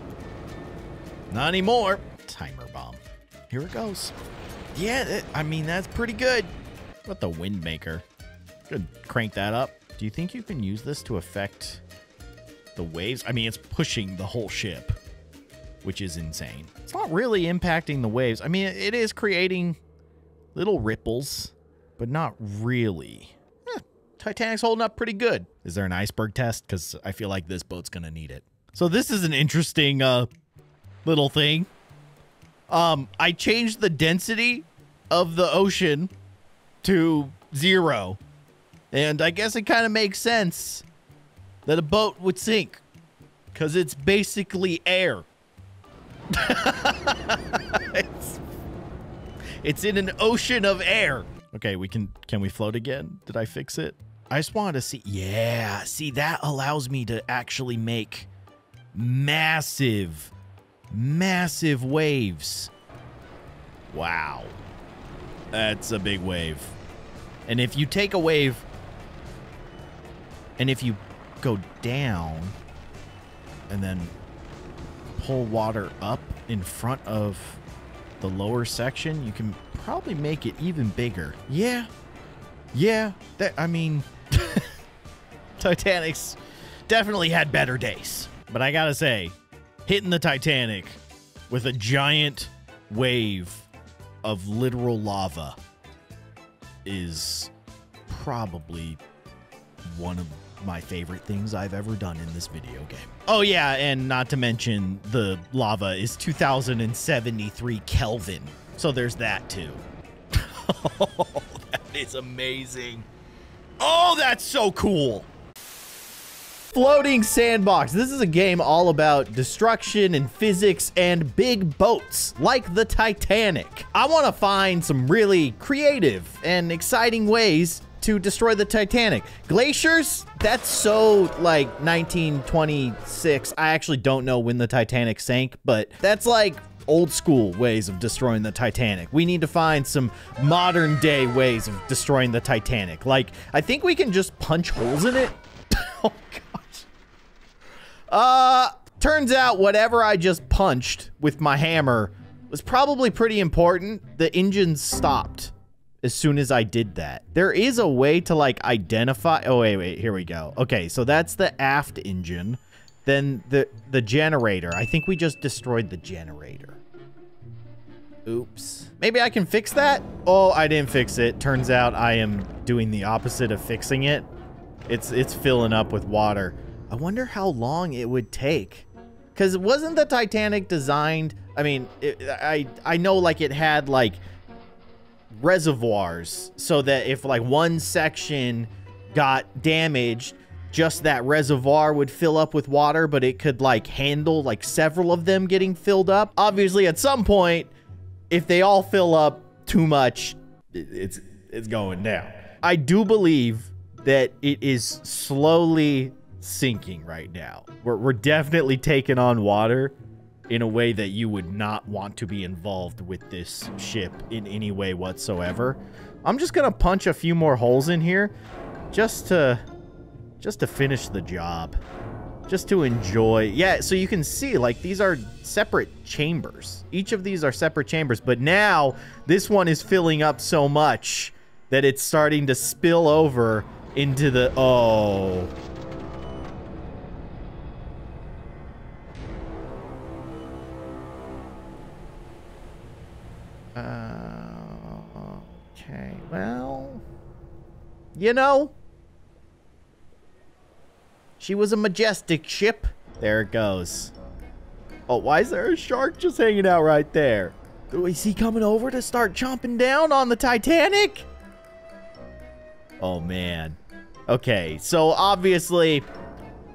Not anymore. Timer bomb. Here it goes. Yeah, I mean, that's pretty good. What the Windmaker? Good. Crank that up. Do you think you can use this to affect the waves? I mean, it's pushing the whole ship, which is insane. It's not really impacting the waves. I mean, it is creating little ripples, but not really. Titanic's holding up pretty good. Is there an iceberg test? Because I feel like this boat's going to need it. So this is an interesting little thing. I changed the density of the ocean to 0. And I guess it kind of makes sense that a boat would sink, because it's basically air. It's in an ocean of air. Okay, can we float again? Did I fix it? I just wanted to see. Yeah, see, that allows me to actually make massive, massive waves. Wow. That's a big wave. And if you take a wave, and if you go down and then pull water up in front of the lower section, you can probably make it even bigger. Yeah. Yeah. I mean, Titanic's definitely had better days. But I gotta say, hitting the Titanic with a giant wave of literal lava is probably one of my favorite things I've ever done in this video game. Oh yeah, and not to mention the lava is 2073 Kelvin. So there's that too. Oh, that is amazing. Oh, that's so cool. Floating Sandbox. This is a game all about destruction and physics and big boats like the Titanic. I want to find some really creative and exciting ways to destroy the Titanic. Glaciers? That's so like 1926. I actually don't know when the Titanic sank, but that's like old school ways of destroying the Titanic. We need to find some modern day ways of destroying the Titanic. Like, I think we can just punch holes in it. Oh gosh. Turns out whatever I just punched with my hammer was probably pretty important. The engines stopped as soon as I did that. There is a way to like identify. Oh, wait, here we go. Okay, so that's the aft engine. Then the generator. I think we just destroyed the generator. Oops. Maybe I can fix that? Oh, I didn't fix it. Turns out I am doing the opposite of fixing it. It's filling up with water. I wonder how long it would take. Because wasn't the Titanic designed... I mean, I know like it had like reservoirs so that if like one section got damaged, just that reservoir would fill up with water, but it could like handle like several of them getting filled up. Obviously, at some point, if they all fill up too much, it's going down. I do believe that it is slowly sinking right now. We're definitely taking on water in a way that you would not want to be involved with this ship in any way whatsoever. I'm just gonna punch a few more holes in here just to finish the job. Just to enjoy. Yeah, so you can see, like, these are separate chambers. Each of these are separate chambers, but now this one is filling up so much that it's starting to spill over into the... Oh. Okay, well... You know... She was a majestic ship. There it goes. Oh, why is there a shark just hanging out right there? Is he coming over to start chomping down on the Titanic? Oh, man. Okay, so obviously,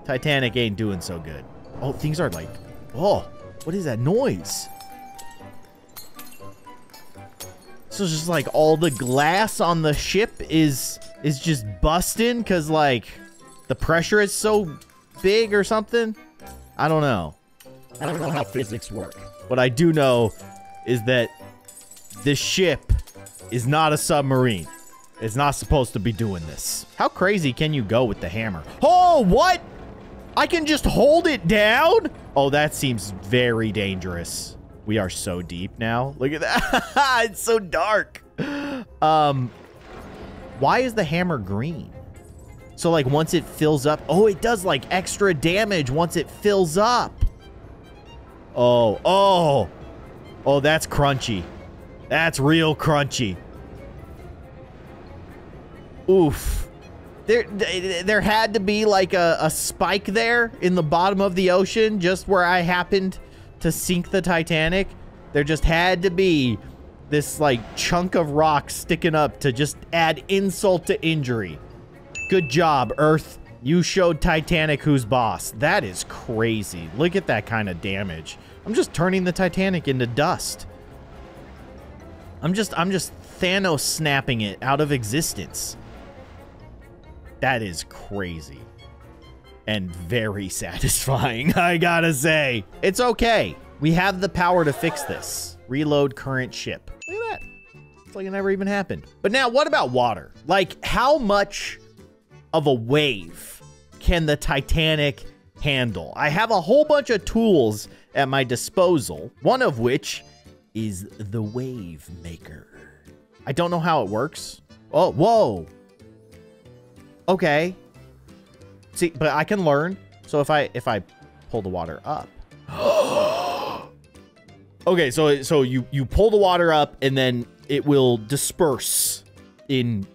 Titanic ain't doing so good. Oh, things are like... Oh, what is that noise? So it's just like all the glass on the ship is just busting because, like... The pressure is so big or something? I don't know. I don't know how physics work. What I do know is that this ship is not a submarine. It's not supposed to be doing this. How crazy can you go with the hammer? Oh, what? I can just hold it down? Oh, that seems very dangerous. We are so deep now. Look at that. It's so dark. Why is the hammer green? So, like, once it fills up... Oh, it does, like, extra damage once it fills up. Oh, oh. Oh, that's crunchy. That's real crunchy. Oof. There had to be, like, a spike there in the bottom of the ocean just where I happened to sink the Titanic. There just had to be this, like, chunk of rock sticking up to just add insult to injury. Good job, Earth. You showed Titanic who's boss. That is crazy. Look at that kind of damage. I'm just turning the Titanic into dust. I'm just Thanos snapping it out of existence. That is crazy. And very satisfying, I gotta say. It's okay. We have the power to fix this. Reload current ship. Look at that. It's like it never even happened. But now, what about water? Like, how much of a wave can the Titanic handle? I have a whole bunch of tools at my disposal, one of which is the wave maker. I don't know how it works. Oh, whoa. Okay. See, but I can learn. So if I pull the water up. Okay, so you pull the water up and then it will disperse in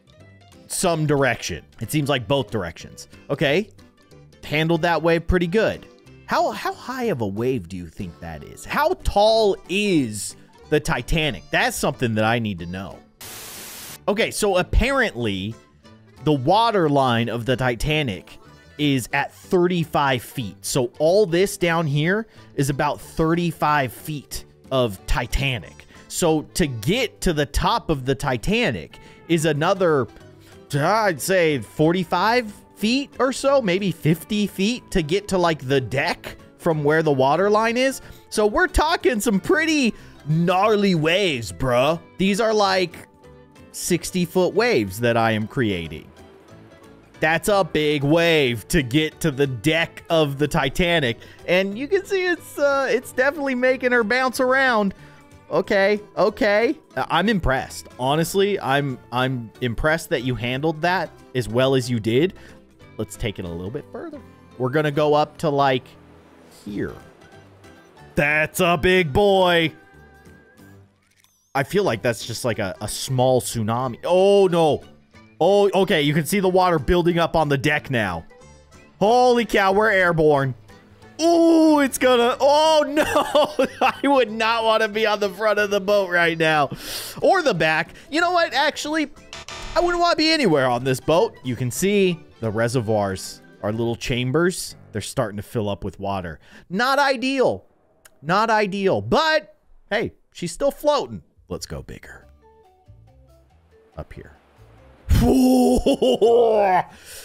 some direction. It seems like both directions. Okay. Handled that wave pretty good. How high of a wave do you think that is? How tall is the Titanic? That's something that I need to know. Okay, so apparently the water line of the Titanic is at 35 feet. So all this down here is about 35 feet of Titanic. So to get to the top of the Titanic is another, I'd say 45 feet or so, maybe 50 feet to get to like the deck from where the water line is. So we're talking some pretty gnarly waves, bruh. These are like 60-foot waves that I am creating. That's a big wave to get to the deck of the Titanic. And you can see it's definitely making her bounce around. Okay, okay. I'm impressed. Honestly, I'm impressed that you handled that as well as you did. Let's take it a little bit further. We're gonna go up to like here. That's a big boy. I feel like that's just like a small tsunami. Oh, no. Oh, okay. You can see the water building up on the deck now. Holy cow, we're airborne. Ooh, it's gonna... Oh, no. I would not want to be on the front of the boat right now. Or the back. You know what? Actually, I wouldn't want to be anywhere on this boat. You can see the reservoirs Our little chambers, they're starting to fill up with water. Not ideal. Not ideal. But, hey, she's still floating. Let's go bigger. Up here.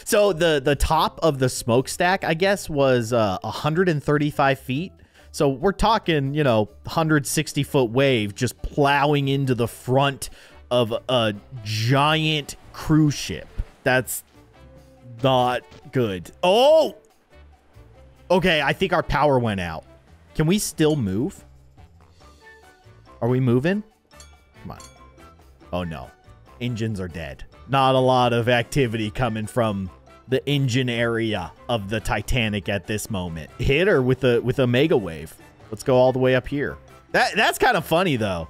So the top of the smokestack, I guess, was 135 feet. So we're talking, you know, 160-foot wave just plowing into the front of a giant cruise ship. That's not good. Oh! Okay, I think our power went out. Can we still move? Are we moving? Come on. Oh, no. Engines are dead. Not a lot of activity coming from the engine area of the Titanic at this moment. Hit her with a mega wave. Let's go all the way up here. That's kind of funny though.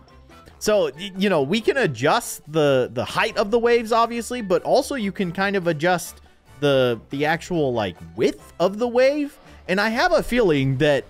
So, you know, we can adjust the height of the waves obviously, but also you can kind of adjust the actual like width of the wave. And I have a feeling that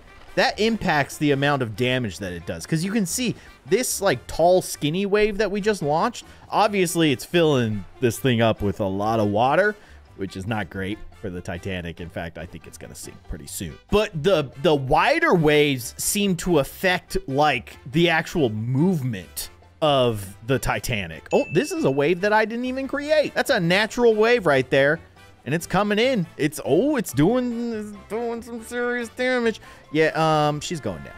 impacts the amount of damage that it does. Because you can see this like tall skinny wave that we just launched. Obviously it's filling this thing up with a lot of water, which is not great for the Titanic. In fact, I think it's going to sink pretty soon. But the wider waves seem to affect like the actual movement of the Titanic. Oh, this is a wave that I didn't even create. That's a natural wave right there. And it's coming in. It's doing some serious damage. Yeah, she's going down.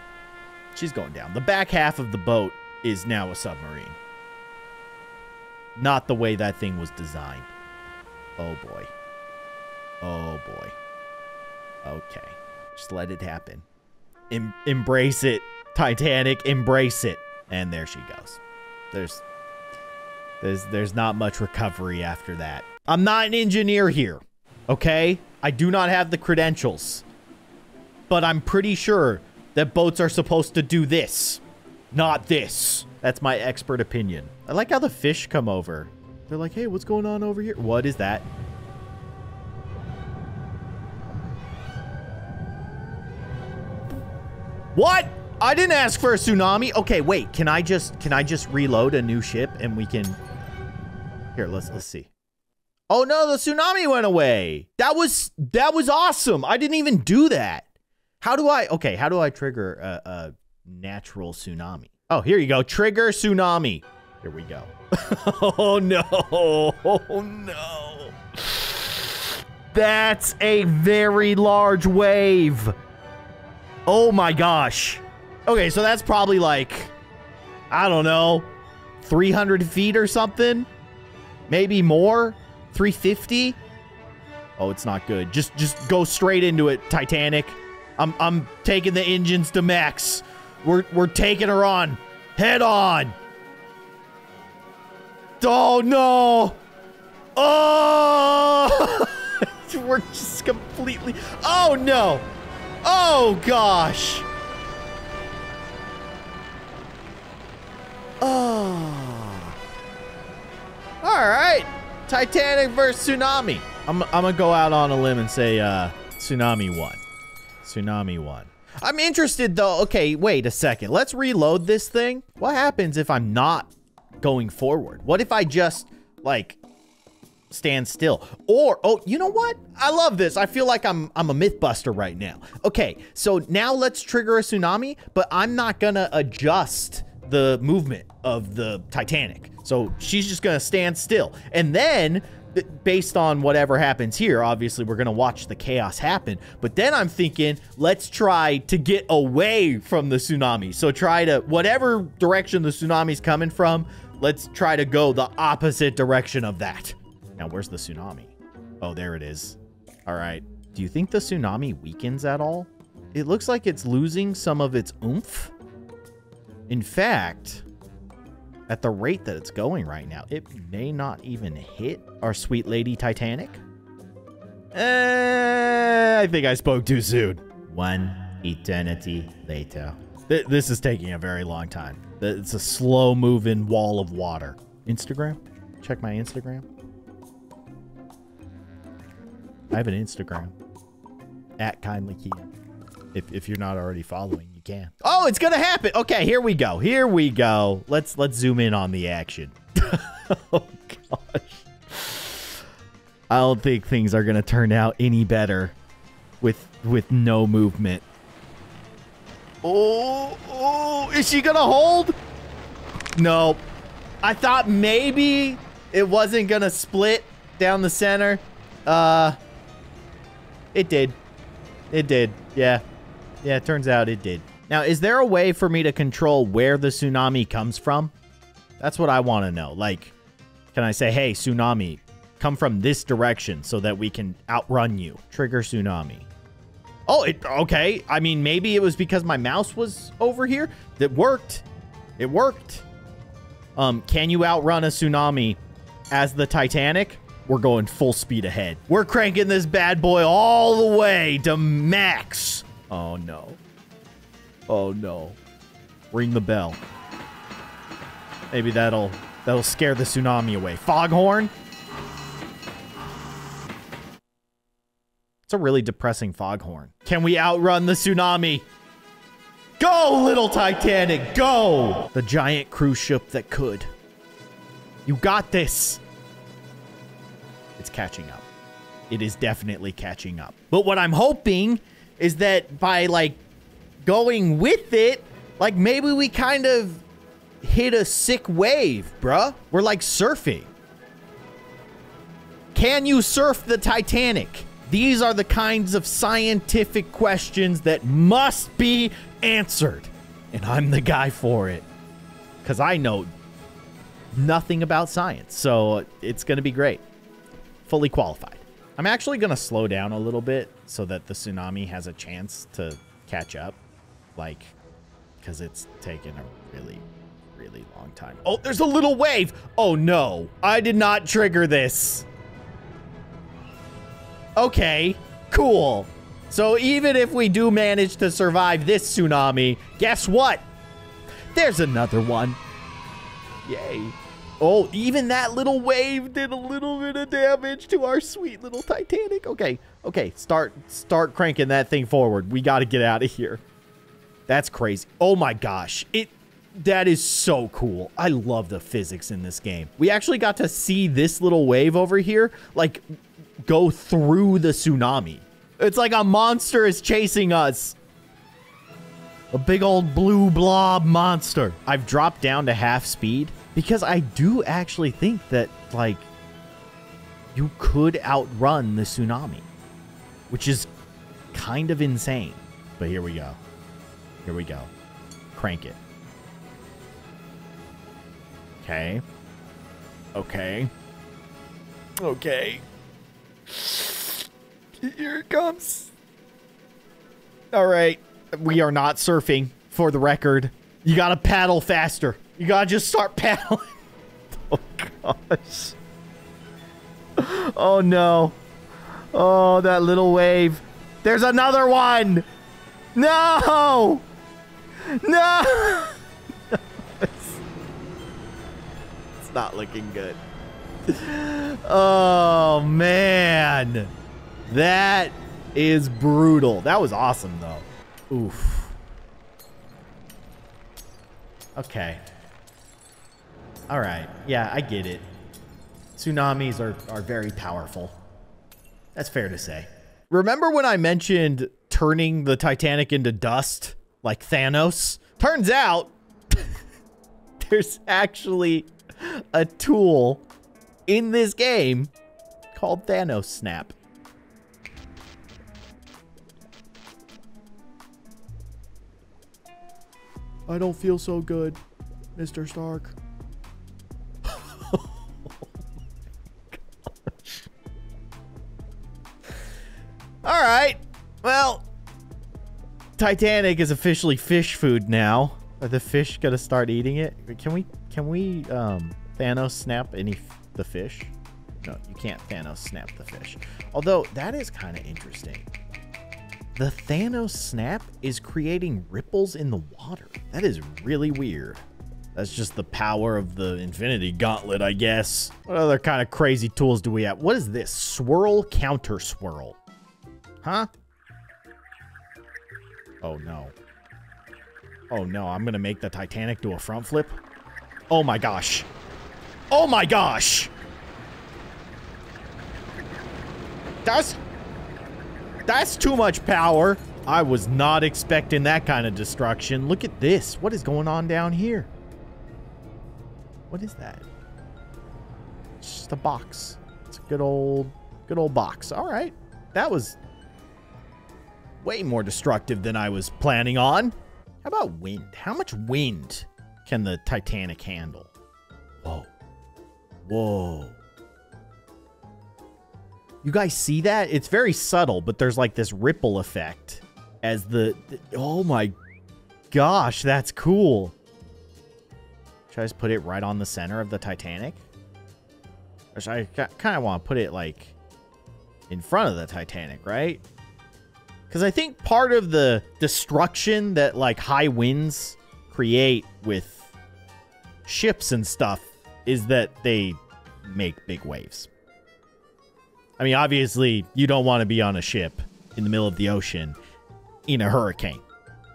She's going down. The back half of the boat is now a submarine. Not the way that thing was designed. Oh boy. Oh boy. Okay. Just let it happen. Embrace it, Titanic. Embrace it. And there she goes. There's not much recovery after that. I'm not an engineer here, okay? I do not have the credentials. But I'm pretty sure that boats are supposed to do this, not this. That's my expert opinion. I like how the fish come over. They're like, hey, what's going on over here? What is that? What? I didn't ask for a tsunami. Okay, wait. Can I just reload a new ship and we can... Here, let's see. Oh no, the tsunami went away. That was awesome. I didn't even do that. How do I trigger a natural tsunami? Oh, here you go. Trigger tsunami. Here we go. Oh no. Oh no. That's a very large wave. Oh my gosh. Okay, so that's probably like, I don't know, 300 feet or something? Maybe more? 350? Oh, it's not good. Just go straight into it, Titanic. I'm taking the engines to max. We're taking her on. Head on. Oh no. Oh. We're just completely. Oh no. Oh gosh. Oh. All right. Titanic versus tsunami. I'm gonna go out on a limb and say tsunami won. Tsunami won. I'm interested though. Okay, wait a second. Let's reload this thing. What happens if I'm not going forward? What if I just like stand still? Or, oh, you know what? I love this. I feel like I'm a Mythbuster right now. Okay, so now let's trigger a tsunami, but I'm not gonna adjust the movement of the Titanic. So she's just gonna stand still. And then, based on whatever happens here, obviously we're gonna watch the chaos happen. But then I'm thinking, let's try to get away from the tsunami. So try to, whatever direction the tsunami's coming from, let's try to go the opposite direction of that. Now, where's the tsunami? Oh, there it is. All right. Do you think the tsunami weakens at all? It looks like it's losing some of its oomph. In fact, at the rate that it's going right now, it may not even hit our sweet lady Titanic. I think I spoke too soon. One eternity later. This is taking a very long time. It's a slow-moving wall of water. Instagram? Check my Instagram. I have an Instagram. @KindlyKeyin. If you're not already following, you can. Oh, it's gonna happen. Okay, here we go. Here we go. Let's zoom in on the action. Oh gosh. I don't think things are going to turn out any better with no movement. Oh, is she going to hold? No. I thought maybe it wasn't going to split down the center. It did. It did. Yeah. Yeah, it turns out it did. Now, is there a way for me to control where the tsunami comes from? That's what I want to know. Like, can I say, hey, tsunami, come from this direction so that we can outrun you? Trigger tsunami. Oh, okay. I mean, maybe it was because my mouse was over here. That worked. It worked. Can you outrun a tsunami as the Titanic? We're going full speed ahead. We're cranking this bad boy all the way to max. Oh, no. Oh, no. Ring the bell. Maybe that'll scare the tsunami away. Foghorn? It's a really depressing foghorn. Can we outrun the tsunami? Go, little Titanic, go! The giant cruise ship that could. You got this. It's catching up. It is definitely catching up. But what I'm hoping is that by, like, going with it, like, maybe we kind of hit a sick wave, bruh. We're like surfing. Can you surf the Titanic? These are the kinds of scientific questions that must be answered. And I'm the guy for it. Because I know nothing about science. So it's going to be great. Fully qualified. I'm actually going to slow down a little bit so that the tsunami has a chance to catch up. Like, because it's taken a really, really long time. Oh, there's a little wave. Oh, no. I did not trigger this. Okay, cool. So even if we do manage to survive this tsunami, guess what? There's another one. Yay. Oh, even that little wave did a little bit of damage to our sweet little Titanic. Okay, okay, start cranking that thing forward. We got to get out of here. That's crazy. Oh my gosh. That is so cool. I love the physics in this game. We actually got to see this little wave over here, like, go through the tsunami. It's like a monster is chasing us. A big old blue blob monster. I've dropped down to half speed because I do actually think that, like, you could outrun the tsunami, which is kind of insane. But here we go. Here we go. Crank it. Okay. Okay. Okay. Here it comes. All right. We are not surfing, for the record. You got to paddle faster. You got to just start paddling. Oh, gosh. Oh, no. Oh, that little wave. There's another one. No. No. It's not looking good. Oh, man. That is brutal. That was awesome, though. Oof. Okay. All right. Yeah, I get it. Tsunamis are very powerful. That's fair to say. Remember when I mentioned turning the Titanic into dust like Thanos? Turns out there's actually a tool in this game called Thanos Snap. I don't feel so good, Mr. Stark. Oh my gosh. All right. Well, Titanic is officially fish food now. Are the fish gonna start eating it? Can we Thanos snap the fish? No, you can't Thanos snap the fish. Although that is kind of interesting. The Thanos snap is creating ripples in the water. That is really weird. That's just the power of the Infinity Gauntlet, I guess. What other kind of crazy tools do we have? What is this? Swirl, counter swirl. Huh? Oh, no. Oh, no. I'm going to make the Titanic do a front flip. Oh, my gosh. Oh, my gosh. That's too much power. I was not expecting that kind of destruction. Look at this. What is going on down here? What is that? It's just a box. It's a good old box. All right. That was way more destructive than I was planning on. How about wind? How much wind can the Titanic handle? Whoa. Whoa. You guys see that? It's very subtle, but there's like this ripple effect as oh my gosh, that's cool. Should I just put it right on the center of the Titanic? Or should I kind of want to put it like in front of the Titanic, right? Because I think part of the destruction that like high winds create with ships and stuff is that they make big waves. I mean, obviously, you don't want to be on a ship in the middle of the ocean in a hurricane.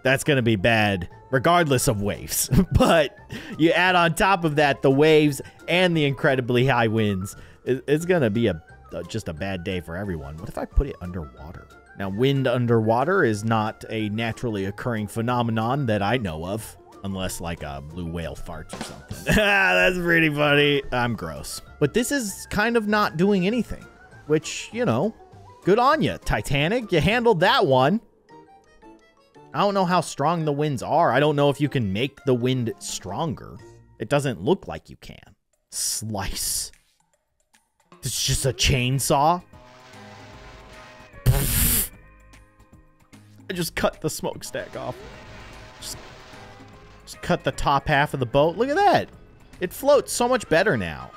That's going to be bad regardless of waves. But you add on top of that the waves and the incredibly high winds. It's going to be just a bad day for everyone. What if I put it underwater? Now, wind underwater is not a naturally occurring phenomenon that I know of. Unless, like, a blue whale farts or something. That's pretty funny. I'm gross. But this is kind of not doing anything. Which, you know, good on you, Titanic. You handled that one. I don't know how strong the winds are. I don't know if you can make the wind stronger. It doesn't look like you can. Slice. It's just a chainsaw. I just cut the smokestack off. Just cut the top half of the boat. Look at that. It floats so much better now.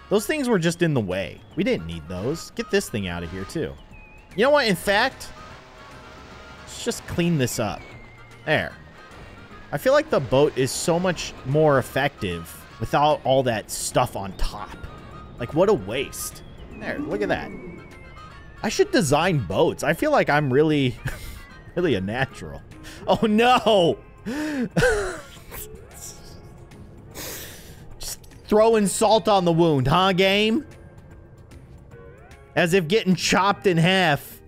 Those things were just in the way. We didn't need those. Get this thing out of here, too. You know what? In fact, let's just clean this up. There. I feel like the boat is so much more effective without all that stuff on top. Like, what a waste. There, look at that. I should design boats. I feel like I'm really, really a natural. Oh, no! Throwing salt on the wound, huh, game? As if getting chopped in half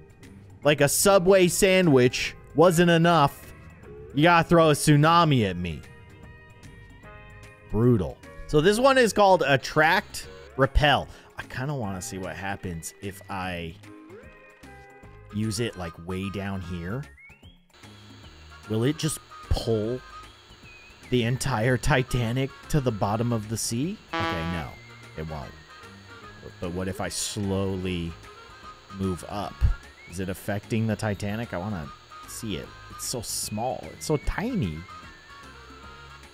like a Subway sandwich wasn't enough. You gotta throw a tsunami at me. Brutal. So this one is called Attract, Repel. I kind of want to see what happens if I use it like way down here. Will it just pull the entire Titanic to the bottom of the sea? Okay, no, it won't. But what if I slowly move up? Is it affecting the Titanic? I want to see it. It's so small. It's so tiny.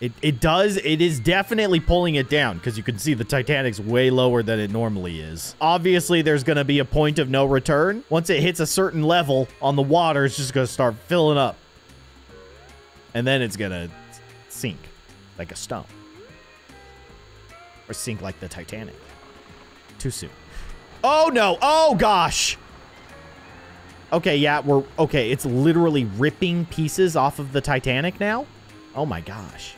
It is definitely pulling it down because you can see the Titanic's way lower than it normally is. Obviously, there's going to be a point of no return. Once it hits a certain level on the water, it's just going to start filling up. And then it's going to sink like a stone. Or sink like the Titanic. Too soon. Oh, no. Oh, gosh. Okay, yeah, okay, it's literally ripping pieces off of the Titanic now. Oh, my gosh.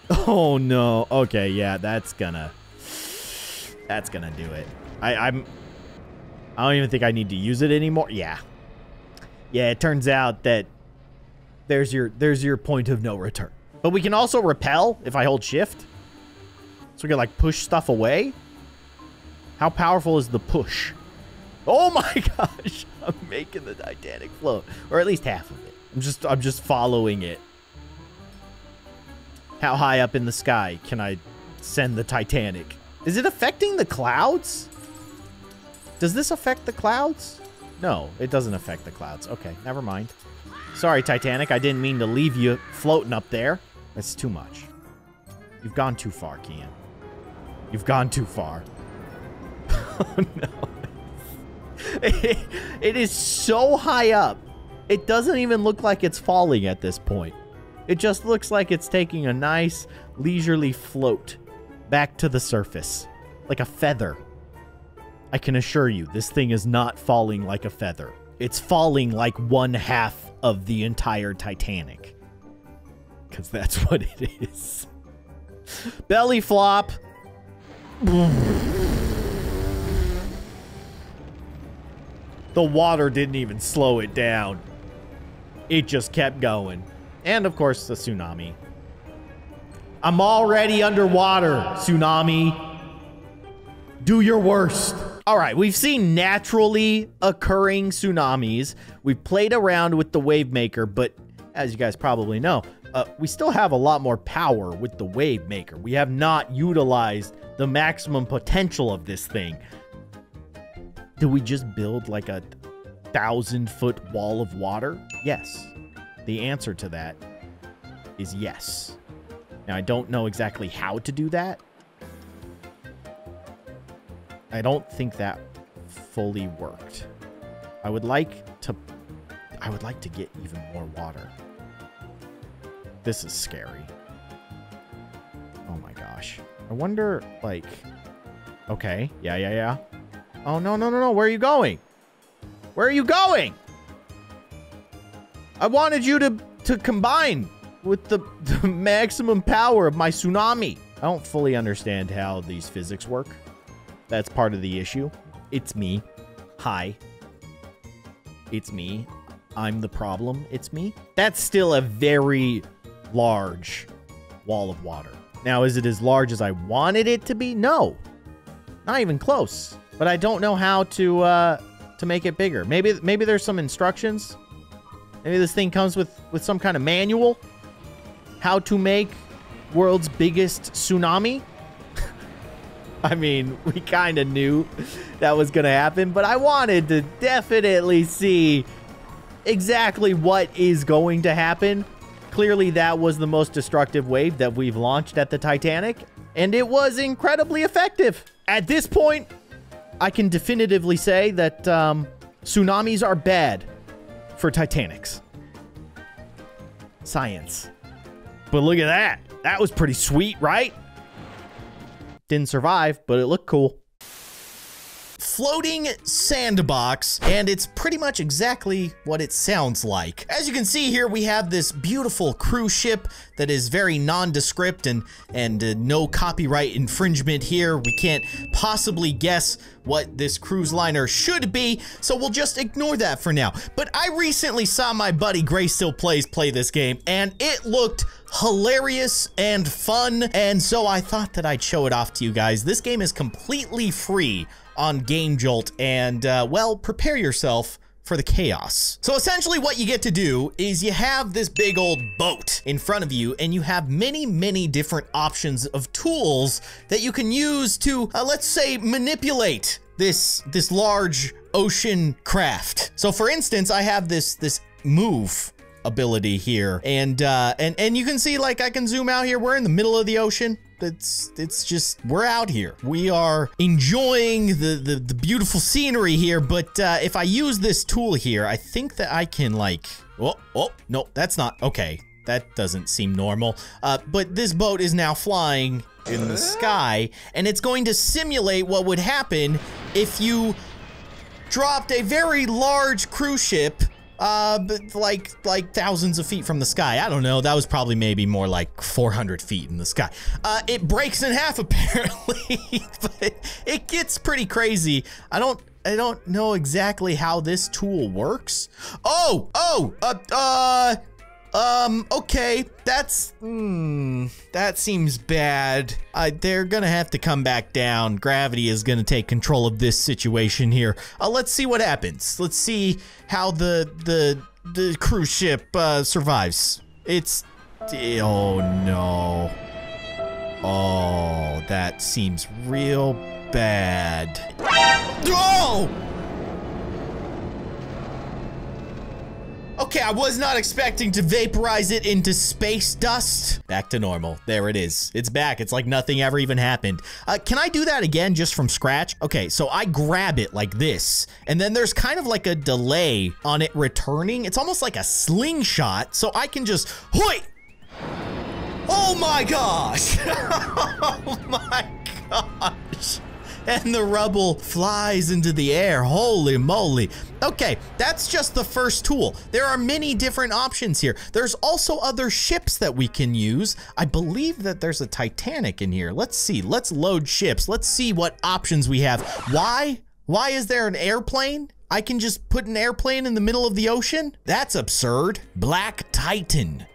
Oh, no. Okay, yeah, that's gonna do it. I don't even think I need to use it anymore. Yeah. Yeah, it turns out that there's your point of no return. But we can also repel if I hold shift. So we can like push stuff away. How powerful is the push? Oh my gosh. I'm making the Titanic float. Or at least half of it. I'm just following it. How high up in the sky can I send the Titanic? Is it affecting the clouds? Does this affect the clouds? No, it doesn't affect the clouds. Okay, never mind. Sorry, Titanic. I didn't mean to leave you floating up there. That's too much. You've gone too far, Keyin. You've gone too far. Oh, no. It is so high up. It doesn't even look like it's falling at this point. It just looks like it's taking a nice, leisurely float back to the surface. Like a feather. I can assure you, this thing is not falling like a feather. It's falling like 1/2 of the entire Titanic. Because that's what it is. Belly flop. The water didn't even slow it down. It just kept going. And of course, the tsunami. I'm already underwater, tsunami. Do your worst. All right, we've seen naturally occurring tsunamis. We've played around with the wave maker, but as you guys probably know, we still have a lot more power with the wave maker. We have not utilized the maximum potential of this thing. Do we just build like a 1,000-foot wall of water? Yes. The answer to that is yes. Now, I don't know exactly how to do that. I don't think that fully worked. I would like to get even more water. This is scary. Oh my gosh. I wonder, like... Okay. Yeah. Oh, no. Where are you going? Where are you going? I wanted you to combine with the maximum power of my tsunami. I don't fully understand how these physics work. That's part of the issue. It's me. Hi. It's me. I'm the problem. It's me. That's still a very large wall of water. Now, is it as large as I wanted it to be? No. Not even close. But I don't know how to make it bigger. Maybe there's some instructions. Maybe this thing comes with some kind of manual. How to make world's biggest tsunami. I mean, we kind of knew that was going to happen, but I wanted to definitely see exactly what is going to happen. Clearly, that was the most destructive wave that we've launched at the Titanic, and it was incredibly effective. At this point, I can definitively say that tsunamis are bad for Titanics. Science. But look at that. That was pretty sweet, right? Didn't survive, but it looked cool. Floating sandbox, and it's pretty much exactly what it sounds like. As you can see here, we have this beautiful cruise ship that is very nondescript and no copyright infringement here. We can't possibly guess what this cruise liner should be, so we'll just ignore that for now. But I recently saw my buddy Gray Still Plays play this game, and it looked hilarious and fun, and so I thought that I'd show it off to you guys. This game is completely free on Game Jolt, and well, prepare yourself for the chaos. So essentially what you get to do is you have this big old boat in front of you, and you have many different options of tools that you can use to, let's say, manipulate this large ocean craft. So for instance, I have this move ability here, and you can see, like, I can zoom out here. We're in the middle of the ocean. It's just, we're out here. We are enjoying the beautiful scenery here, but if I use this tool here, I think that I can, like, oh, no, that's not, okay. That doesn't seem normal. But this boat is now flying in the sky, and it's going to simulate what would happen if you dropped a very large cruise ship but like thousands of feet from the sky. I don't know. That was probably maybe more like 400 feet in the sky. It breaks in half apparently, but it gets pretty crazy. I don't know exactly how this tool works. Okay, that seems bad. They're gonna have to come back down. Gravity is gonna take control of this situation here. Let's see what happens. Let's see how the cruise ship survives. Oh no. Oh, that seems real bad. Oh! Okay, I was not expecting to vaporize it into space dust. Back to normal. There it is. It's back. It's like nothing ever even happened. Can I do that again just from scratch? Okay, so I grab it like this, and then there's kind of like a delay on it returning. It's almost like a slingshot, so I can just, hoi! Oh my gosh! Oh my gosh! And the rubble flies into the air. Holy moly. Okay, that's just the first tool. There are many different options here. There's also other ships that we can use. I believe that there's a Titanic in here. Let's see. Let's load ships. Let's see what options we have. Why is there an airplane I can just put an airplane in the middle of the ocean? That's absurd. Black Titan.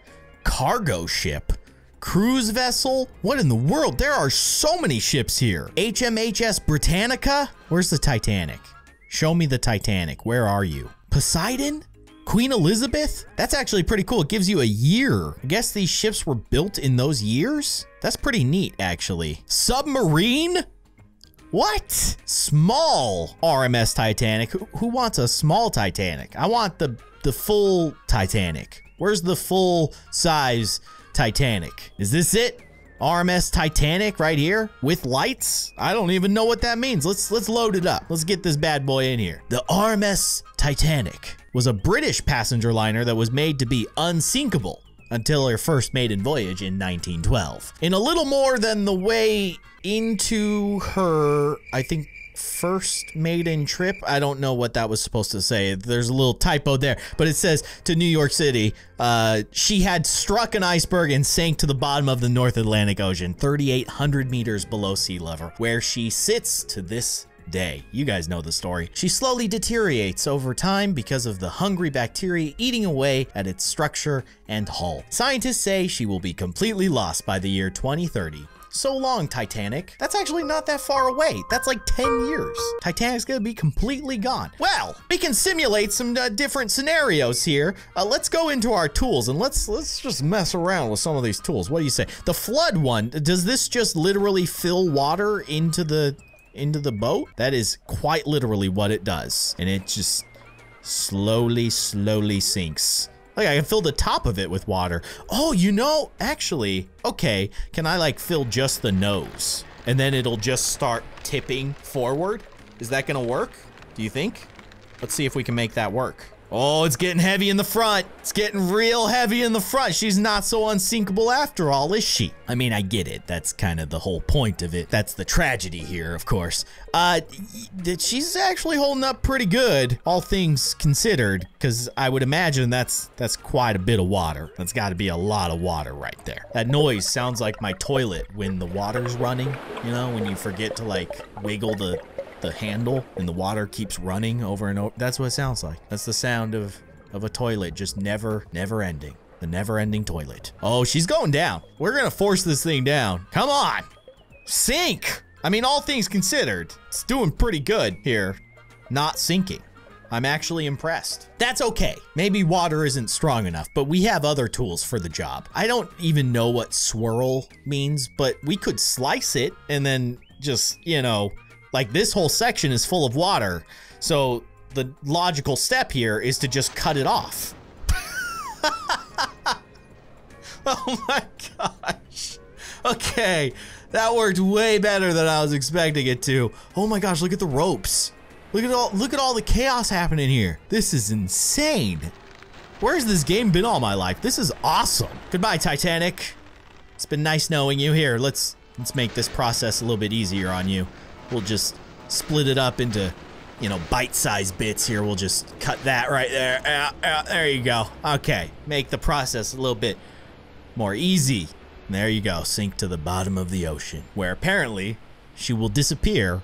Cargo ship. Cruise vessel? What in the world? There are so many ships here. HMHS Britannica? Where's the Titanic? Show me the Titanic. Where are you? Poseidon? Queen Elizabeth? That's actually pretty cool. It gives you a year. I guess these ships were built in those years? That's pretty neat, actually. Submarine? What? Small RMS Titanic. Who wants a small Titanic? I want the full Titanic. Where's the full size Titanic? Is this it? RMS Titanic right here with lights? I don't even know what that means. Let's load it up. Let's get this bad boy in here. The RMS Titanic was a British passenger liner that was made to be unsinkable until her first maiden voyage in 1912. In a little more than the way into her, I think, first maiden trip. I don't know what that was supposed to say. There's a little typo there, but it says to New York City, she had struck an iceberg and sank to the bottom of the North Atlantic Ocean, 3,800 meters below sea level, where she sits to this day. You guys know the story. She slowly deteriorates over time because of the hungry bacteria eating away at its structure and hull. Scientists say she will be completely lost by the year 2030. So long, Titanic. That's actually not that far away. That's like 10 years. Titanic's gonna be completely gone. Well, we can simulate some different scenarios here. Let's go into our tools and let's just mess around with some of these tools. What do you say? The flood one, does this just literally fill water into the boat? That is quite literally what it does. And it just slowly sinks. Like, I can fill the top of it with water. Oh, you know, actually, okay, can I like fill just the nose? And then it'll just start tipping forward? Is that gonna work? Do you think? Let's see if we can make that work. Oh, it's getting heavy in the front. It's getting real heavy in the front. She's not so unsinkable after all, is she? I mean, I get it. That's kind of the whole point of it. That's the tragedy here, of course. She's actually holding up pretty good, all things considered, because I would imagine that's quite a bit of water. That's got to be a lot of water right there. That noise sounds like my toilet when the water's running, you know, when you forget to like wiggle the handle and the water keeps running over and over. That's what it sounds like. That's the sound of a toilet just never ending. The never ending toilet. Oh, she's going down. We're gonna force this thing down. Come on, sink. I mean, all things considered, it's doing pretty good here. Not sinking. I'm actually impressed. That's okay. Maybe water isn't strong enough, but we have other tools for the job. I don't even know what swirl means, but we could slice it and then just, you know, like this whole section is full of water. So the logical step here is to just cut it off. Oh my gosh. Okay, that worked way better than I was expecting it to. Oh my gosh, look at the ropes. Look at all the chaos happening here. This is insane. Where's this game been all my life? This is awesome. Goodbye, Titanic. It's been nice knowing you. Here, let's make this process a little bit easier on you. We'll just split it up into, you know, bite-sized bits here. We'll just cut that right there. There you go. Okay, make the process a little bit more easy. There you go. Sink to the bottom of the ocean, where apparently she will disappear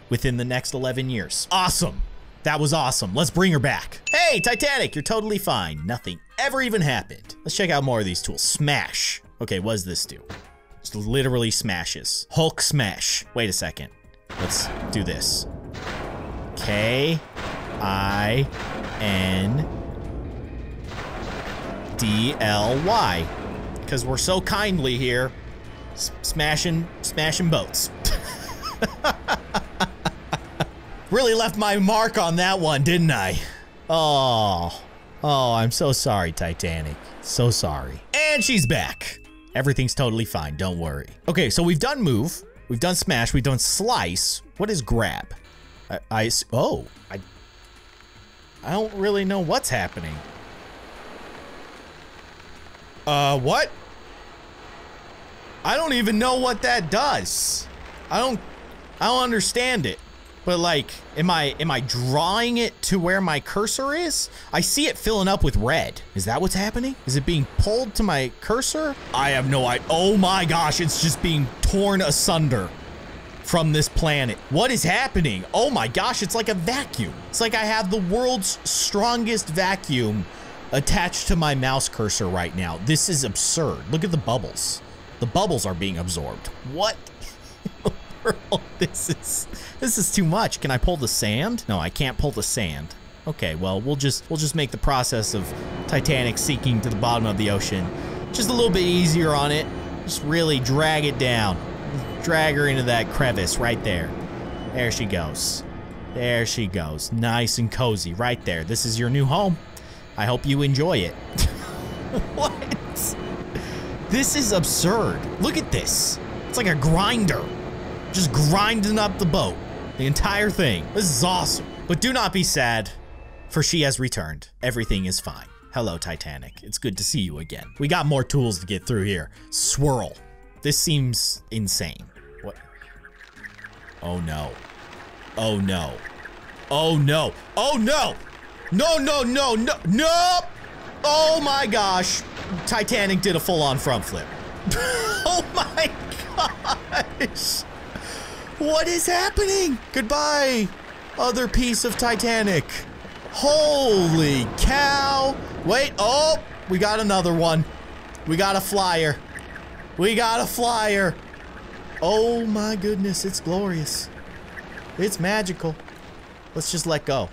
within the next 11 years. Awesome. That was awesome. Let's bring her back. Hey, Titanic, you're totally fine. Nothing ever even happened. Let's check out more of these tools. Smash. Okay, what does this do? Just literally smashes. Hulk smash. Wait a second. Let's do this. K-I-N-D-L-Y. Because we're so kindly here. Smashing boats. Really left my mark on that one, didn't I? Oh, I'm so sorry, Titanic. So sorry. And she's back. Everything's totally fine, don't worry. Okay, so we've done move. We've done smash, we've done slice. What is grab? I don't really know what's happening. What? I don't even know what that does. I don't understand it. But like, am I drawing it to where my cursor is? I see it filling up with red. Is that what's happening? Is it being pulled to my cursor? I have no idea. Oh my gosh, it's just being torn asunder from this planet. What is happening? Oh my gosh, it's like a vacuum. It's like I have the world's strongest vacuum attached to my mouse cursor right now. This is absurd. Look at the bubbles. The bubbles are being absorbed. What in the world? This is too much. Can I pull the sand? No, I can't pull the sand. Okay, well, we'll just make the process of Titanic sinking to the bottom of the ocean just a little bit easier on it. Just really drag it down. Drag her into that crevice right there. There she goes. There she goes. Nice and cozy right there. This is your new home. I hope you enjoy it. What? This is absurd. Look at this. It's like a grinder. Just grinding up the boat. The entire thing. This is awesome. But do not be sad, for she has returned. Everything is fine. Hello, Titanic. It's good to see you again. We got more tools to get through here. Swirl. This seems insane. What? Oh no. Oh no. Oh no. Oh no! No, no, no, no, no! Oh my gosh. Titanic did a full-on front flip. Oh my gosh. What is happening? Goodbye, other piece of Titanic. Holy cow. Wait, oh, we got another one. We got a flyer. We got a flyer. Oh my goodness, it's glorious. It's magical. Let's just let go.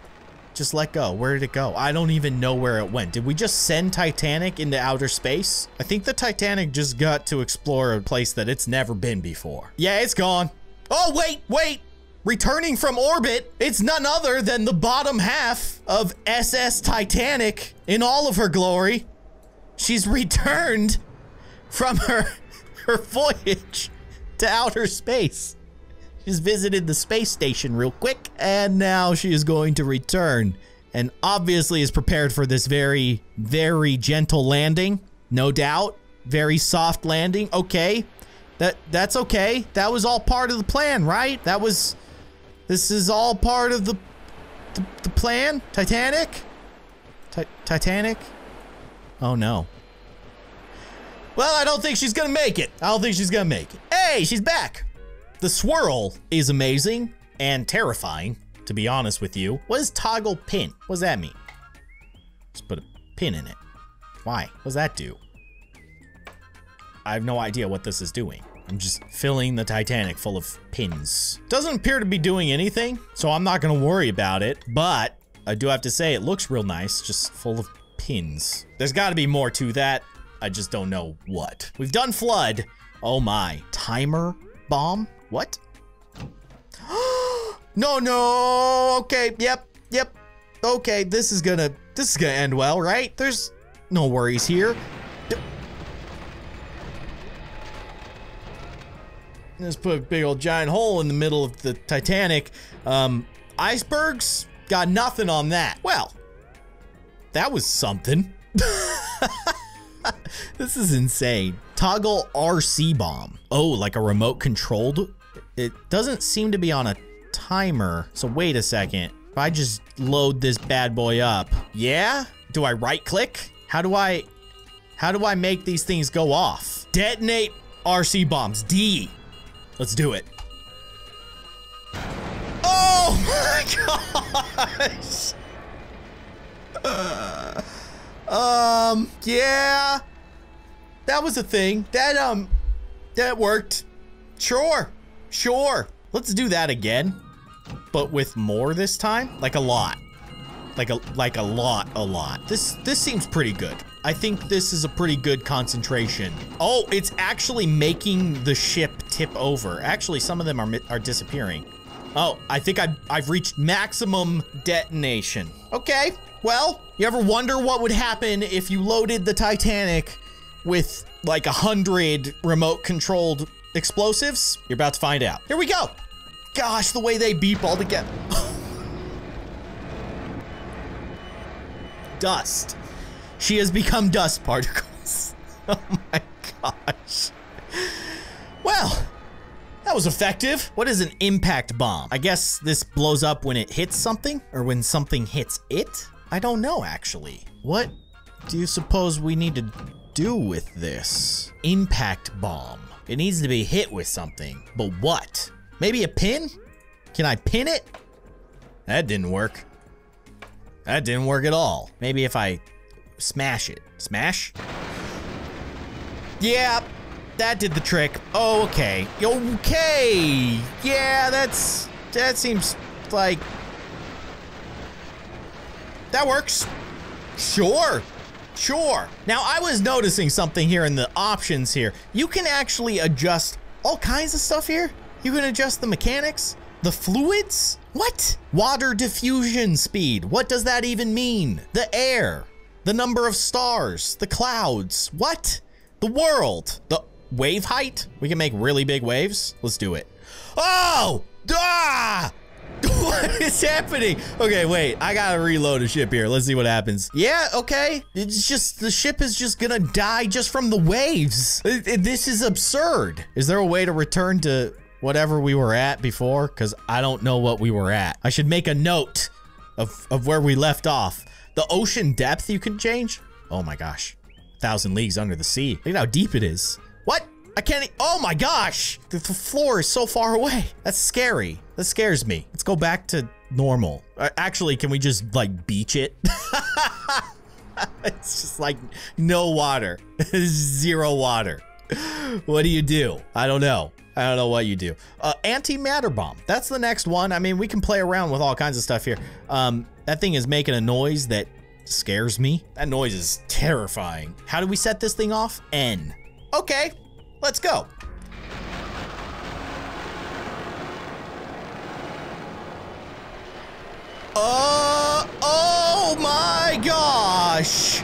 Just let go. Where did it go? I don't even know where it went. Did we just send Titanic into outer space? I think the Titanic just got to explore a place that it's never been before. Yeah, it's gone. Oh, wait, wait. Returning from orbit, it's none other than the bottom half of SS Titanic in all of her glory. She's returned from her voyage to outer space. She's visited the space station real quick, and now she is going to return, and obviously is prepared for this very, very gentle landing. No doubt. Very soft landing. Okay. That's okay. That was all part of the plan, right? This is all part of the plan? Titanic? Titanic? Oh no. Well, I don't think she's gonna make it. I don't think she's gonna make it. Hey, she's back. The swirl is amazing and terrifying, to be honest with you. What is toggle pin? What does that mean? Just put a pin in it. Why? What does that do? I have no idea what this is doing. I'm just filling the Titanic full of pins. Doesn't appear to be doing anything, so I'm not gonna worry about it, but I do have to say it looks real nice, just full of pins. There's gotta be more to that. I just don't know what. We've done flood. Oh my. Timer bomb? What? No. Okay, yep. Okay, this is gonna end well, right? There's no worries here. Let's put a big old giant hole in the middle of the Titanic. Icebergs? Got nothing on that. Well, that was something. This is insane. Toggle RC bomb. Oh, like a remote controlled? It doesn't seem to be on a timer. So wait a second. If I just load this bad boy up. Yeah? Do I right click? How do I make these things go off? Detonate RC bombs. D. Let's do it. Oh my gosh. Yeah. That was a thing. That worked. Sure. Let's do that again. But with more this time? Like a lot. Like a lot. This seems pretty good. I think this is a pretty good concentration. Oh, it's actually making the ship tip over. Actually, some of them are disappearing. Oh, I think I've reached maximum detonation. Okay, well, you ever wonder what would happen if you loaded the Titanic with like 100 remote controlled explosives? You're about to find out. Here we go. Gosh, the way they beep all together. Dust. She has become dust particles. Oh my gosh. Well, that was effective. What is an impact bomb? I guess this blows up when it hits something, or when something hits it? I don't know, actually. What do you suppose we need to do with this? Impact bomb. It needs to be hit with something, but what? Maybe a pin? Can I pin it? That didn't work. That didn't work at all. Maybe if I smash it. Smash? Yeah, that did the trick. Oh, okay. Okay. Yeah, that seems like that works. Sure. Sure. Now, I was noticing something here in the options here. You can actually adjust all kinds of stuff here. You can adjust the mechanics, the fluids. What? Water diffusion speed. What does that even mean? The air, the number of stars, the clouds. What? The world, the wave height. We can make really big waves. Let's do it. Oh! Ah! What is happening? Okay, wait. I gotta reload a ship here. Let's see what happens. Yeah, okay. It's just, the ship is just gonna die just from the waves. This is absurd. Is there a way to return to whatever we were at before? Because I don't know what we were at. I should make a note of where we left off. The ocean depth you can change? Oh my gosh. 1,000 leagues under the sea. Look at how deep it is. What? I can't, oh my gosh. The floor is so far away. That's scary. That scares me. Let's go back to normal. Actually, can we just like beach it? It's just like no water. Zero water. What do you do? I don't know. I don't know what you do. Antimatter bomb. That's the next one. I mean, we can play around with all kinds of stuff here. That thing is making a noise that scares me. That noise is terrifying. How do we set this thing off? N. Okay, let's go. Oh my gosh.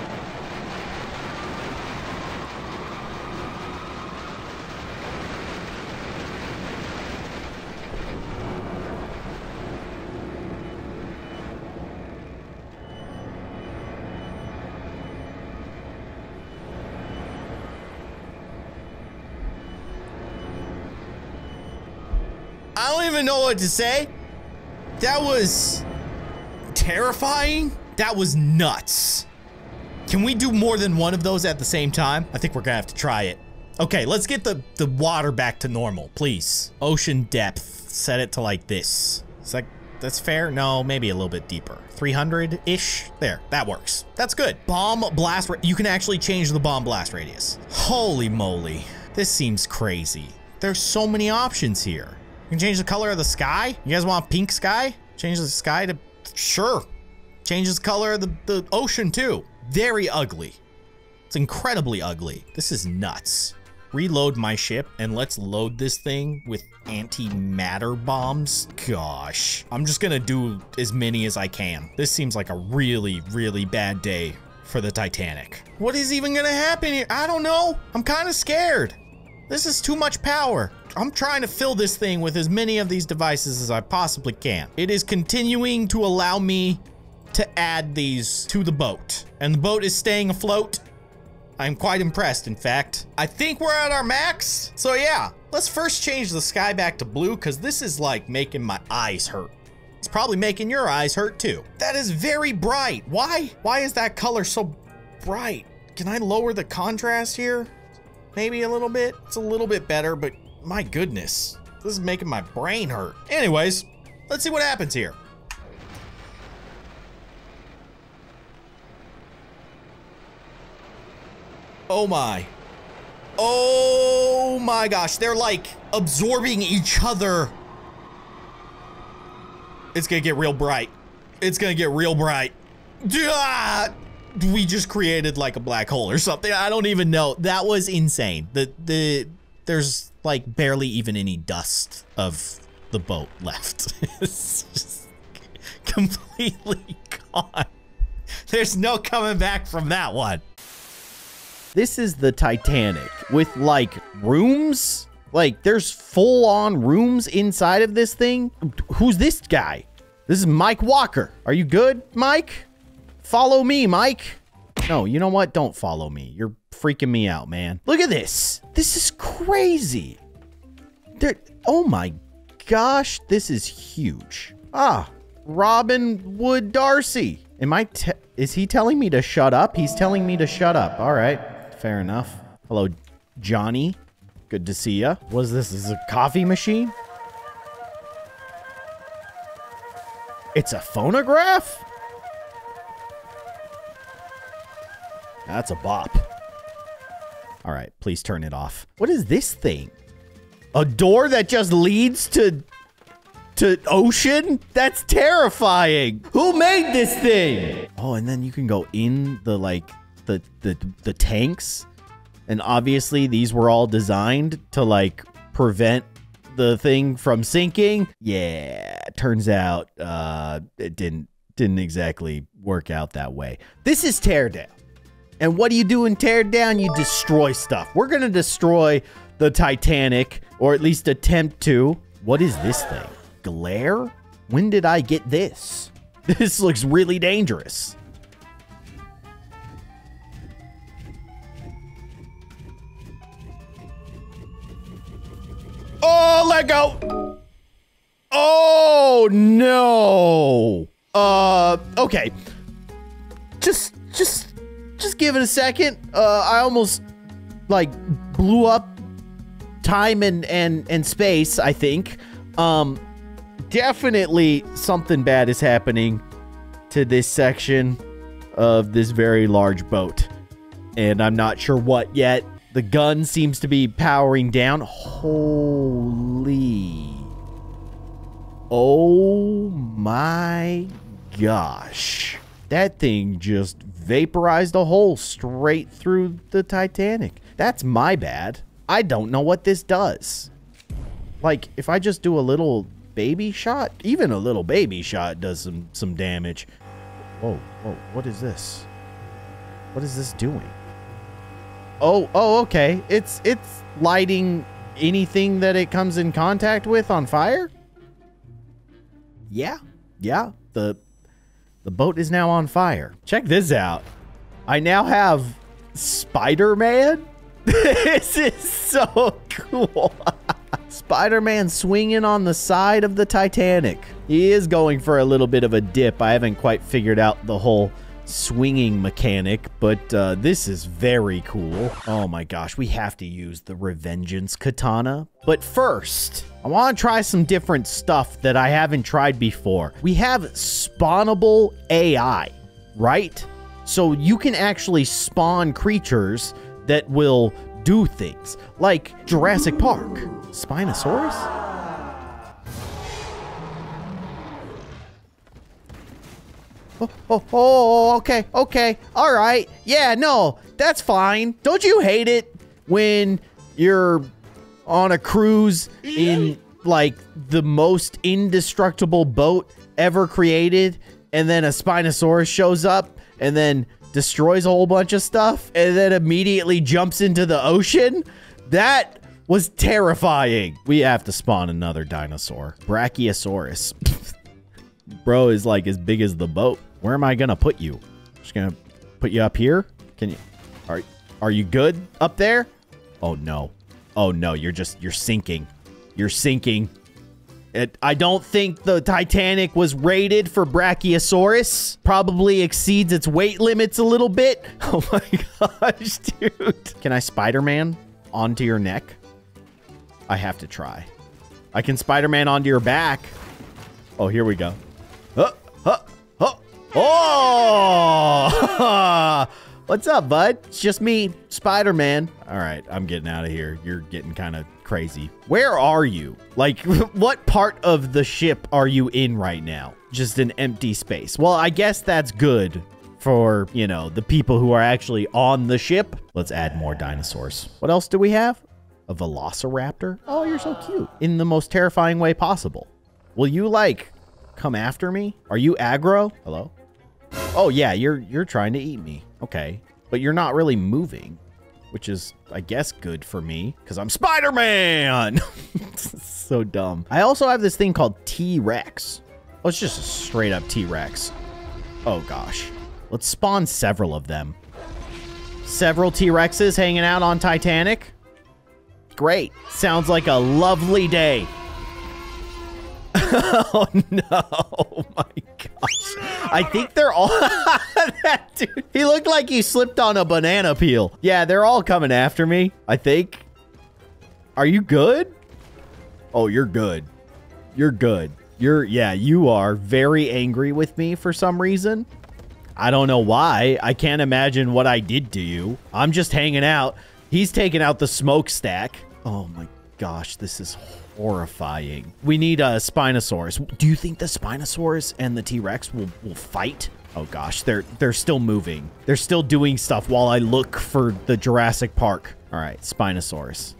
I don't even know what to say. That was terrifying. That was nuts. Can we do more than one of those at the same time? I think we're gonna have to try it. Okay, let's get the water back to normal, please. Ocean depth, set it to like this. It's like, that's fair? No, maybe a little bit deeper. 300-ish? There, that works. That's good. Bomb blast, you can actually change the bomb blast radius. Holy moly, this seems crazy. There's so many options here. You can change the color of the sky. You guys want pink sky? Change the sky to, sure. Changes the color of the ocean too. Very ugly. It's incredibly ugly. This is nuts. Reload my ship and let's load this thing with antimatter bombs. Gosh, I'm just gonna do as many as I can. This seems like a really, really bad day for the Titanic. What is even gonna happen here? I don't know. I'm kind of scared. This is too much power. I'm trying to fill this thing with as many of these devices as I possibly can. It is continuing to allow me to add these to the boat. And the boat is staying afloat. I'm quite impressed, in fact. I think we're at our max. So yeah, let's first change the sky back to blue because this is like making my eyes hurt. It's probably making your eyes hurt too. That is very bright. Why? Why is that color so bright? Can I lower the contrast here? Maybe a little bit. It's a little bit better, but my goodness, this is making my brain hurt. Anyways, let's see what happens here. Oh my. Oh my gosh, they're like absorbing each other. It's gonna get real bright. It's gonna get real bright. We just created like a black hole or something. I don't even know. That was insane. There's like barely even any dust of the boat left. It's just completely gone. There's no coming back from that one. This is the Titanic with like rooms. Like there's full on rooms inside of this thing. Who's this guy? This is Mike Walker. Are you good, Mike? Follow me, Mike. No, you know what? Don't follow me. You're freaking me out, man. Look at this. This is crazy. Oh my gosh, this is huge. Ah, Robin Wood Darcy. Is he telling me to shut up? He's telling me to shut up. All right, fair enough. Hello, Johnny. Good to see ya. What is this? Is this a coffee machine? It's a phonograph? That's a bop. All right, please turn it off. What is this thing? A door that just leads to ocean? That's terrifying. Who made this thing? Oh, and then you can go in the like the tanks. And obviously these were all designed to like prevent the thing from sinking. Yeah, turns out it didn't exactly work out that way. This is Teardown. And what do you do in Teardown? You destroy stuff. We're gonna destroy the Titanic, or at least attempt to. What is this thing? Glare? When did I get this? This looks really dangerous. Oh, let go. Oh, no. Okay. Just give it a second. I almost, like, blew up time and space, I think. Definitely something bad is happening to this section of this very large boat. And I'm not sure what yet. The gun seems to be powering down. Holy. Oh my gosh. That thing just vaporized a hole straight through the Titanic. That's my bad. I don't know what this does. Like, if I just do a little baby shot, even a little baby shot does some damage. Whoa, what is this? What is this doing? Oh, okay. It's lighting anything that it comes in contact with on fire? Yeah. The boat is now on fire. Check this out. I now have Spider-Man. This is so cool. Spider-Man swinging on the side of the Titanic. He is going for a little bit of a dip. I haven't quite figured out the whole swinging mechanic, but this is very cool. Oh my gosh, we have to use the Revengeance Katana. But first, I want to try some different stuff that I haven't tried before. We have spawnable AI, right? So you can actually spawn creatures that will do things, like Jurassic Park. Spinosaurus? Oh, okay, all right. Yeah, no, that's fine. Don't you hate it when you're on a cruise in, like, the most indestructible boat ever created, and then a Spinosaurus shows up, and then destroys a whole bunch of stuff, and then immediately jumps into the ocean? That was terrifying. We have to spawn another dinosaur. Brachiosaurus. Bro is like as big as the boat. Where am I gonna put you? Just gonna put you up here? Can you? Are you good up there? Oh no. Oh no, you're sinking. You're sinking. I don't think the Titanic was rated for Brachiosaurus. Probably exceeds its weight limits a little bit. Oh my gosh, dude. Can I Spider-Man onto your neck? I have to try. I can Spider-Man onto your back. Oh, here we go. Oh! What's up, bud? It's just me, Spider-Man. All right, I'm getting out of here. You're getting kind of crazy. Where are you? Like, what part of the ship are you in right now? Just an empty space. Well, I guess that's good for, you know, the people who are actually on the ship. Let's add more dinosaurs. What else do we have? A velociraptor? Oh, you're so cute. In the most terrifying way possible. Will you, like, come after me? Are you aggro? Hello? Oh, yeah, you're trying to eat me. Okay. But you're not really moving, which is, I guess, good for me, because I'm Spider-Man! So dumb. I also have this thing called T-Rex. Oh, it's just a straight-up T-Rex. Oh, gosh. Let's spawn several of them. Several T-Rexes hanging out on Titanic. Great. Sounds like a lovely day. Oh, no. Oh, my gosh. I think they're all... That dude, he looked like he slipped on a banana peel. Yeah, they're all coming after me, I think. Are you good? Oh, you're good. You're good. Yeah, you are very angry with me for some reason. I don't know why. I can't imagine what I did to you. I'm just hanging out. He's taking out the smokestack. Oh my gosh, this is horrifying. We need a Spinosaurus. Do you think the Spinosaurus and the T-Rex will fight? Oh gosh, they're still moving. They're still doing stuff while I look for the Jurassic Park. All right, Spinosaurus.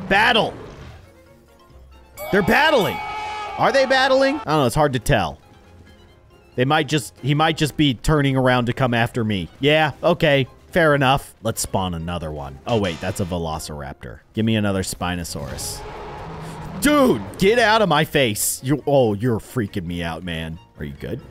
Battle! They're battling! Are they battling? I don't know, it's hard to tell. He might just be turning around to come after me. Yeah, okay, fair enough. Let's spawn another one. Oh wait, that's a Velociraptor. Give me another Spinosaurus. Dude, get out of my face. You're freaking me out, man. Are you good?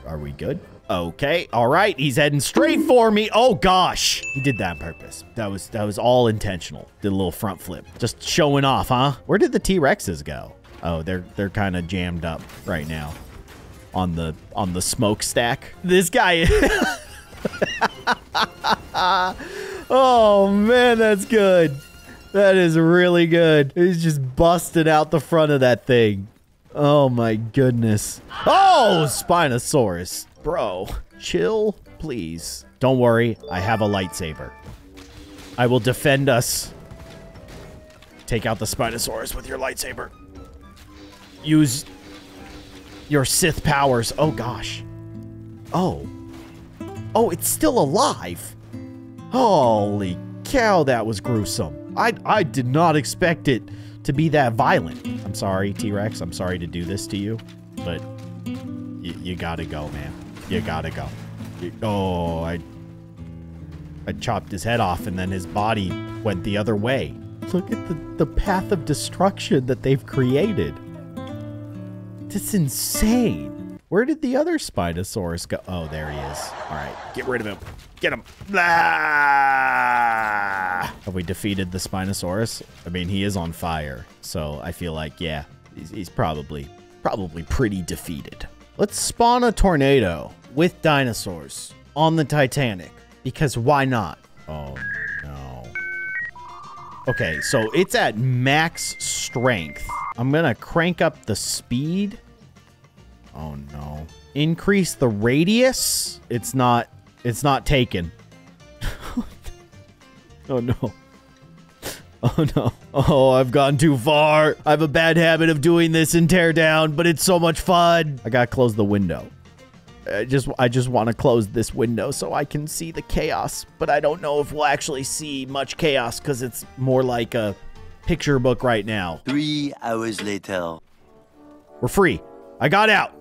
Are we good? Okay, all right, he's heading straight for me. Oh gosh, he did that on purpose. That was all intentional. Did a little front flip, just showing off, huh? Where did the T-Rexes go? Oh, they're kind of jammed up right now on the smokestack. This guy. Oh man, that's good. That is really good. He's just busting out the front of that thing. Oh my goodness. Oh, Spinosaurus. Bro, chill, please. Don't worry, I have a lightsaber. I will defend us. Take out the Spinosaurus with your lightsaber. Use your Sith powers. Oh gosh. Oh, it's still alive. Holy cow, that was gruesome. I did not expect it to be that violent. I'm sorry, T-Rex. I'm sorry to do this to you, but you gotta go, man. You gotta go. I chopped his head off and then his body went the other way. Look at the path of destruction that they've created. That's insane. Where did the other Spinosaurus go? Oh, there he is. All right, get rid of him. Get him. Ah! Have we defeated the Spinosaurus? I mean, he is on fire, so I feel like, yeah, he's probably pretty defeated. Let's spawn a tornado with dinosaurs on the Titanic, because why not? Oh, no. Okay, so it's at max strength. I'm gonna crank up the speed. Oh, no. Increase the radius. It's not taken. Oh, no. Oh, no. Oh, I've gone too far. I have a bad habit of doing this in Teardown, but it's so much fun. I gotta close the window. I just want to close this window so I can see the chaos, but I don't know if we'll actually see much chaos because it's more like a picture book right now. 3 hours later. We're free. I got out.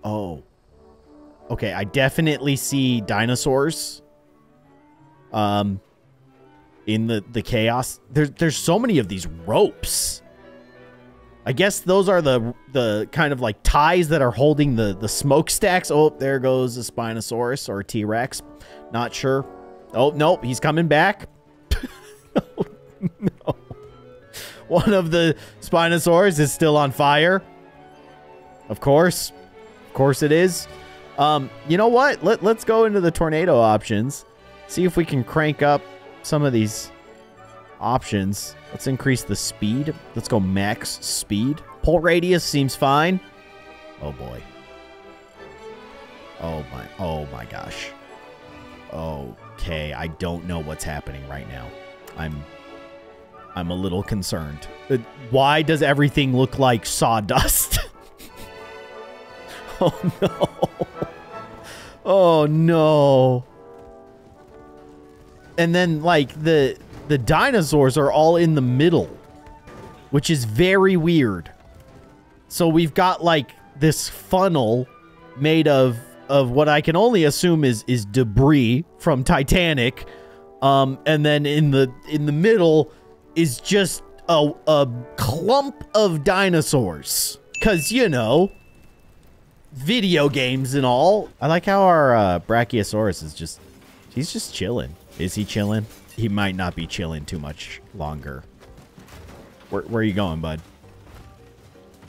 Oh. Okay, I definitely see dinosaurs. In the chaos. There's so many of these ropes. I guess those are the kind of like ties that are holding the smokestacks. Oh, there goes a Spinosaurus or a T-Rex. Not sure. Oh, nope, he's coming back. Oh, no. One of the Spinosaurs is still on fire. Of course. Of course it is. You know what? Let's go into the tornado options. See if we can crank up some of these options. Let's increase the speed. Let's go max speed. Pull radius seems fine. Oh boy. Oh my gosh. Okay, I don't know what's happening right now. I'm a little concerned. Why does everything look like sawdust? Oh no. Oh no. And then like the dinosaurs are all in the middle, which is very weird. So we've got like this funnel made of what I can only assume is debris from Titanic. And then in the middle is just a clump of dinosaurs. 'Cause, you know, video games and all. I like how our Brachiosaurus is he's just chilling. Is he chilling? He might not be chilling too much longer. Where are you going, bud?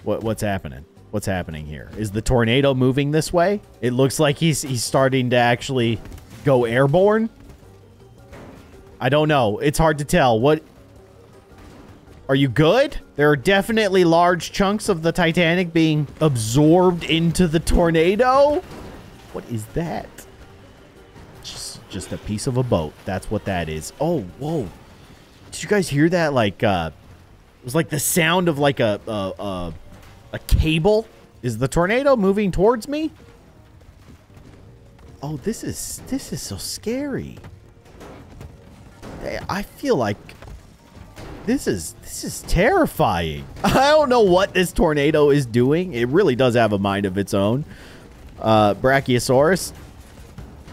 What's happening? What's happening here? Is the tornado moving this way? It looks like he's starting to actually go airborne. I don't know. It's hard to tell. What? Are you good? There are definitely large chunks of the Titanic being absorbed into the tornado. What is that? Just a piece of a boat. That's what that is. Oh, whoa. Did you guys hear that? Like, it was like the sound of like a cable. Is the tornado moving towards me? Oh, this is so scary. I feel like this is terrifying. I don't know what this tornado is doing. It really does have a mind of its own. Brachiosaurus,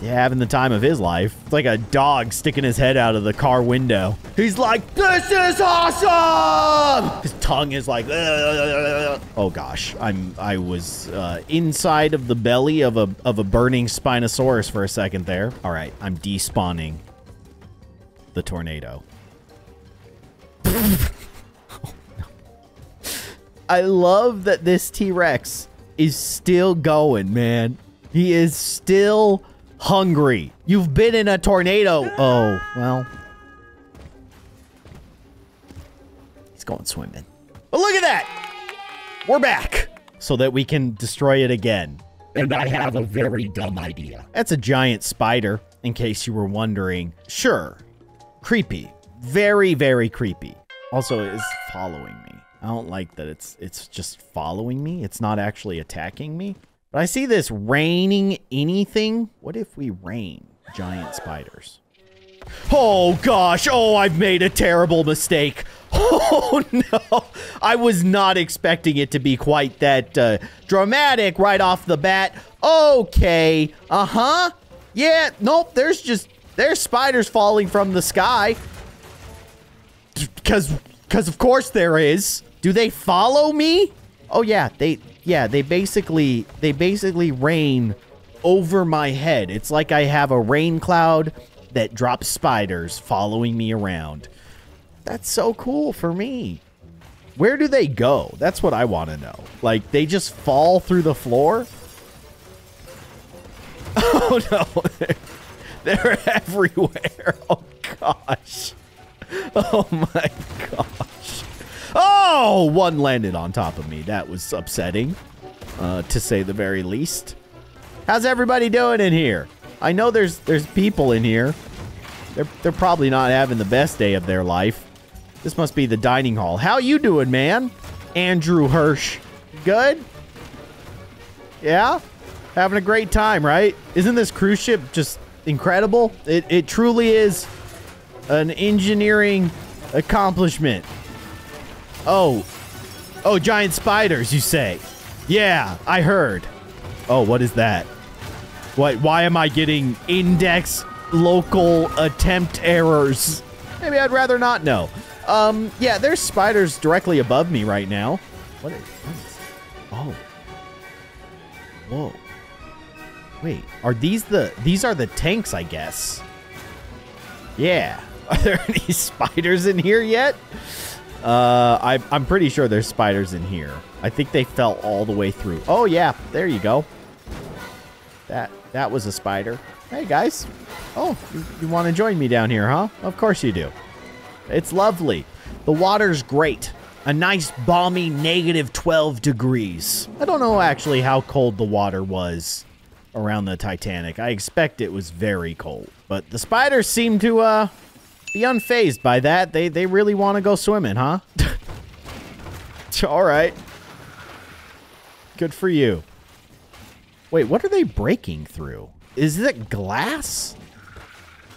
yeah, having the time of his life. It's like a dog sticking his head out of the car window. He's like, "This is awesome!" His tongue is like, oh gosh, I was inside of the belly of a burning Spinosaurus for a second there. All right, I'm despawning the tornado. I love that this T-Rex is still going, man. He is still hungry. You've been in a tornado. Oh, well. He's going swimming. But look at that. We're back so that we can destroy it again. And I have a very dumb idea. That's a giant spider, in case you were wondering. Sure. Creepy. Very, very creepy. Also, it is following me. I don't like that it's just following me. It's not actually attacking me. But I see this raining anything. What if we rain giant spiders? Oh, gosh. Oh, I've made a terrible mistake. Oh, no. I was not expecting it to be quite that dramatic right off the bat. Okay. Uh-huh. Yeah. Nope. There's spiders falling from the sky. Because of course there is. Do they follow me? Oh, yeah. They basically rain over my head. It's like I have a rain cloud that drops spiders following me around. That's so cool for me. Where do they go? That's what I want to know. Like, they just fall through the floor? Oh, no. They're everywhere. Oh, gosh. Oh, my gosh. Oh, one landed on top of me. That was upsetting, to say the very least. How's everybody doing in here? I know there's people in here. They're probably not having the best day of their life. This must be the dining hall. How you doing, man? Andrew Hirsch. Good? Yeah? Having a great time, right? Isn't this cruise ship just incredible? It truly is an engineering accomplishment. Oh, giant spiders, you say? Yeah, I heard. Oh, what is that? Why am I getting index local attempt errors? Maybe I'd rather not know. Yeah, there's spiders directly above me right now. What is oh. Whoa. Wait, are these are the tanks, I guess. Yeah. Are there any spiders in here yet? I'm pretty sure there's spiders in here. I think they fell all the way through. Oh, yeah. There you go. That was a spider. Hey, guys. Oh, you want to join me down here, huh? Of course you do. It's lovely. The water's great. A nice, balmy -12 degrees. I don't know actually how cold the water was around the Titanic. I expect it was very cold. But the spiders seem to, be unfazed by that. They really want to go swimming, huh? All right. Good for you. Wait, what are they breaking through? Is it glass?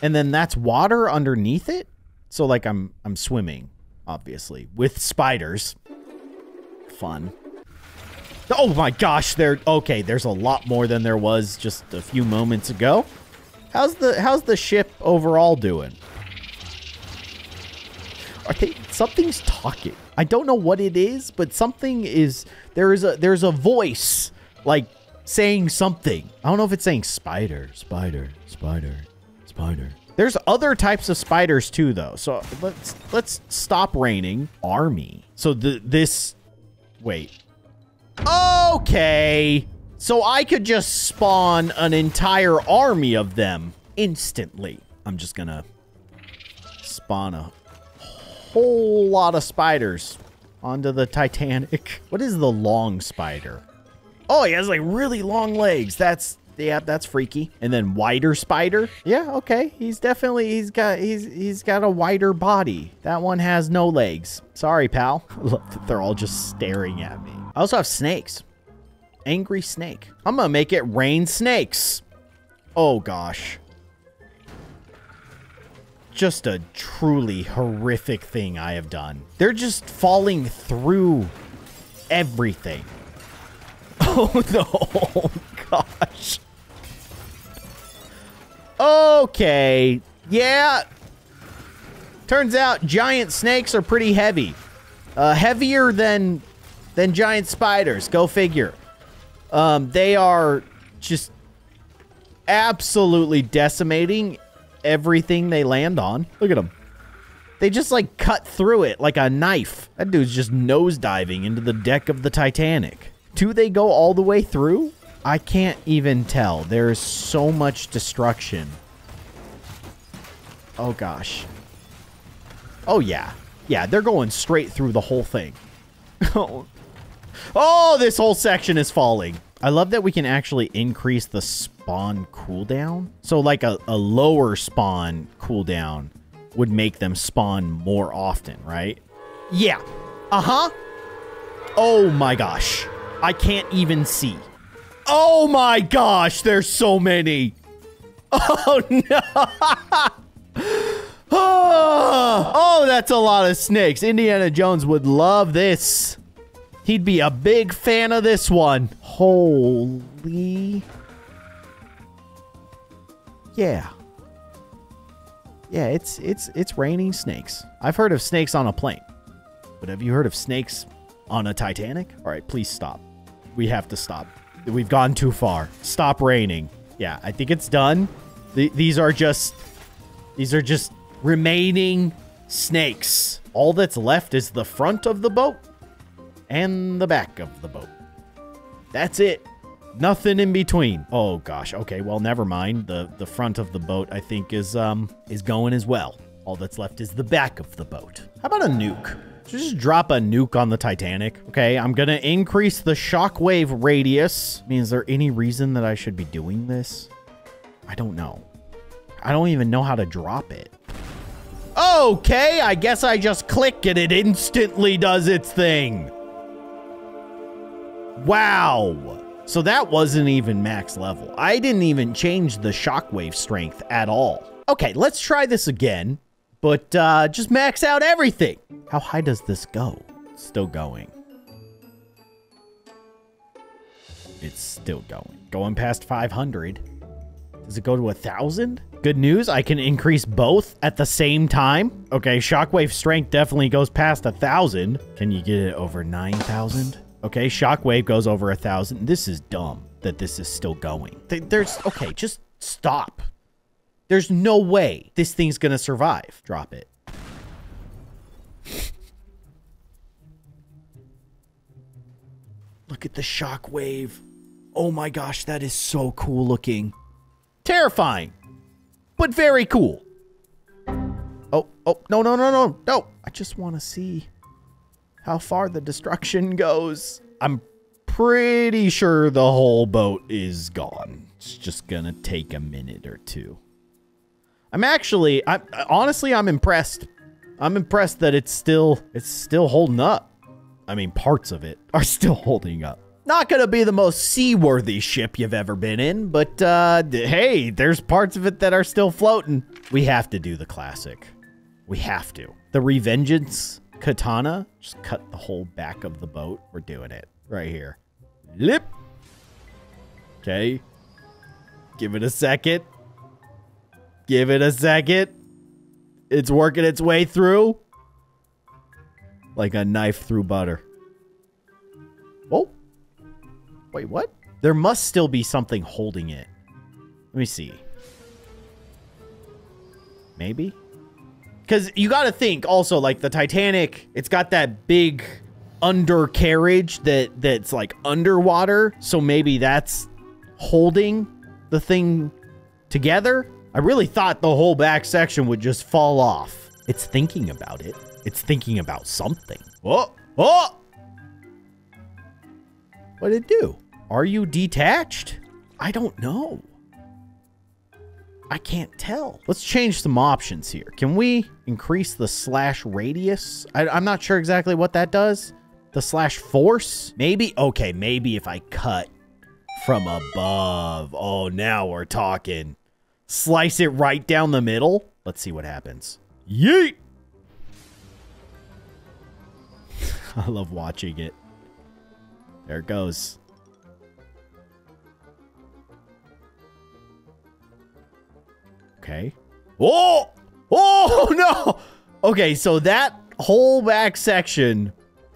And then that's water underneath it? So like I'm swimming, obviously, with spiders. Fun. Oh my gosh, okay, there's a lot more than there was just a few moments ago. How's the ship overall doing? Something's talking. I don't know what it is, but something is there's a voice like saying something. I don't know if it's saying spider, spider, spider, spider. There's other types of spiders too, though. So let's stop raining. Army. So wait. Okay. So I could just spawn an entire army of them instantly. I'm just gonna spawn a whole lot of spiders onto the Titanic. What is the long spider? Oh, he has like really long legs. Yeah, that's freaky. And then wider spider. Yeah, okay. He's got a wider body. That one has no legs. Sorry, pal. I love that they're all just staring at me. I also have snakes. Angry snake. I'm gonna make it rain snakes. Oh gosh. Just a truly horrific thing I have done. They're just falling through everything. Oh no, gosh. Okay, yeah. Turns out giant snakes are pretty heavy. Heavier than giant spiders, go figure. They are just absolutely decimating everything they land on. Look at them. They just like cut through it like a knife. That dude's just nosediving into the deck of the Titanic. Do they go all the way through? I can't even tell. There is so much destruction. Oh gosh. Oh yeah. Yeah, they're going straight through the whole thing. Oh, this whole section is falling. I love that we can actually increase the spawn cooldown. So like a lower spawn cooldown would make them spawn more often, right? Yeah. Uh-huh. Oh my gosh. I can't even see. Oh my gosh, there's so many. Oh no. Oh, that's a lot of snakes. Indiana Jones would love this. He'd be a big fan of this one. Holy. Yeah. Yeah, it's raining snakes. I've heard of snakes on a plane. But have you heard of snakes on a Titanic? All right, please stop. We have to stop. We've gone too far. Stop raining. Yeah, I think it's done. These are just remaining snakes. All that's left is the front of the boat and the back of the boat. That's it. Nothing in between. Oh gosh. Okay, well, never mind. The front of the boat, I think, is going as well. All that's left is the back of the boat. How about a nuke? Just drop a nuke on the Titanic. Okay, I'm gonna increase the shockwave radius. I mean, is there any reason that I should be doing this? I don't know. I don't even know how to drop it. Okay, I guess I just click and it instantly does its thing. Wow. So that wasn't even max level. I didn't even change the shockwave strength at all. Okay, let's try this again, but just max out everything. How high does this go? It's still going. It's still going. Going past 500. Does it go to 1,000? Good news, I can increase both at the same time. Okay, shockwave strength definitely goes past 1,000. Can you get it over 9,000? Okay, shockwave goes over 1,000. This is dumb that this is still going. Okay, just stop. There's no way this thing's gonna survive. Drop it. Look at the shockwave. Oh my gosh, that is so cool looking. Terrifying, but very cool. Oh, no. I just want to see how far the destruction goes. I'm pretty sure the whole boat is gone. It's just gonna take a minute or two. Honestly, I'm impressed. I'm impressed that it's still holding up. I mean, parts of it are still holding up. Not gonna be the most seaworthy ship you've ever been in, but hey, there's parts of it that are still floating. We have to do the classic. We have to. The Revengeance Katana. Just cut the whole back of the boat. We're doing it right here. Lip. Okay. Give it a second. Give it a second. It's working its way through. Like a knife through butter. Oh. Wait, what? There must still be something holding it. Let me see. Maybe? Because you got to think also, like the Titanic, it's got that big undercarriage that's like underwater. So maybe that's holding the thing together. I really thought the whole back section would just fall off. It's thinking about it. It's thinking about something. Oh! Oh! What did it do? Are you detached? I don't know. I can't tell. Let's change some options here. Can we increase the slash radius? I'm not sure exactly what that does. The slash force? Maybe? Okay, maybe if I cut from above. Oh, now we're talking. Slice it right down the middle. Let's see what happens. Yeet! I love watching it. There it goes. Okay. Oh! Oh, no! Okay, so that whole back section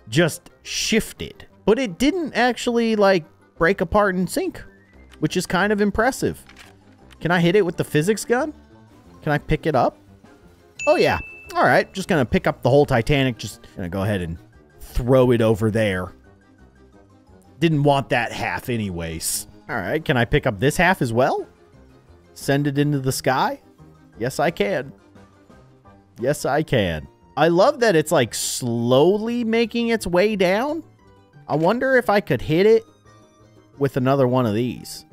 just shifted. But it didn't actually, like, break apart and sink, which is kind of impressive. Can I hit it with the physics gun? Can I pick it up? Oh, yeah. All right, just gonna pick up the whole Titanic. Just gonna go ahead and throw it over there. Didn't want that half anyways. All right, can I pick up this half as well? Send it into the sky? Yes, I can. Yes, I can. I love that it's like slowly making its way down. I wonder if I could hit it with another one of these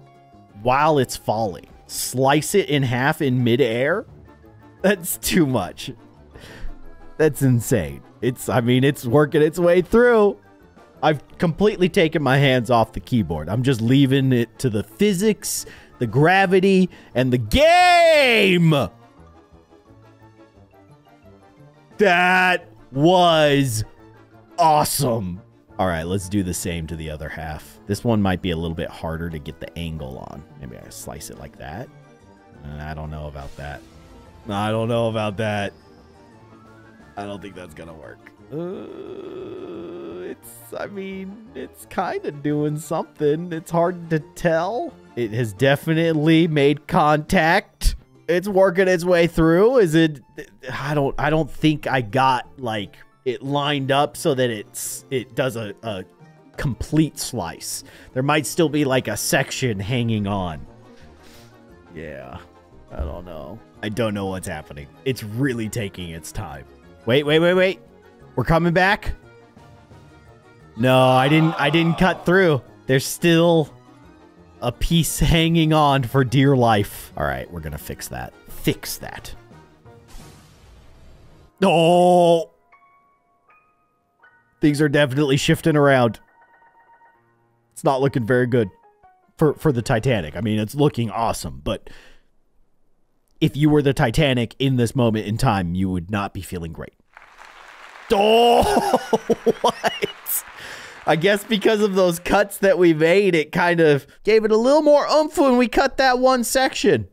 while it's falling. Slice it in half in midair? That's too much. That's insane. I mean, it's working its way through. I've completely taken my hands off the keyboard. I'm just leaving it to the physics, the gravity, and the game. That was awesome. All right, let's do the same to the other half. This one might be a little bit harder to get the angle on. Maybe I slice it like that. I don't know about that. I don't know about that. I don't think that's gonna work. I mean, it's kind of doing something. It's hard to tell. It has definitely made contact. It's working its way through. Is it? I don't think I got like it lined up so that it does a complete slice. There might still be like a section hanging on. Yeah, I don't know. I don't know what's happening. It's really taking its time. Wait. We're coming back. No, I didn't cut through. There's still a piece hanging on for dear life. All right, we're gonna fix that. Fix that. Oh! Things are definitely shifting around. It's not looking very good for the Titanic. I mean, it's looking awesome, but if you were the Titanic in this moment in time, you would not be feeling great. Oh, what? I guess because of those cuts that we made, it kind of gave it a little more oomph when we cut that one section.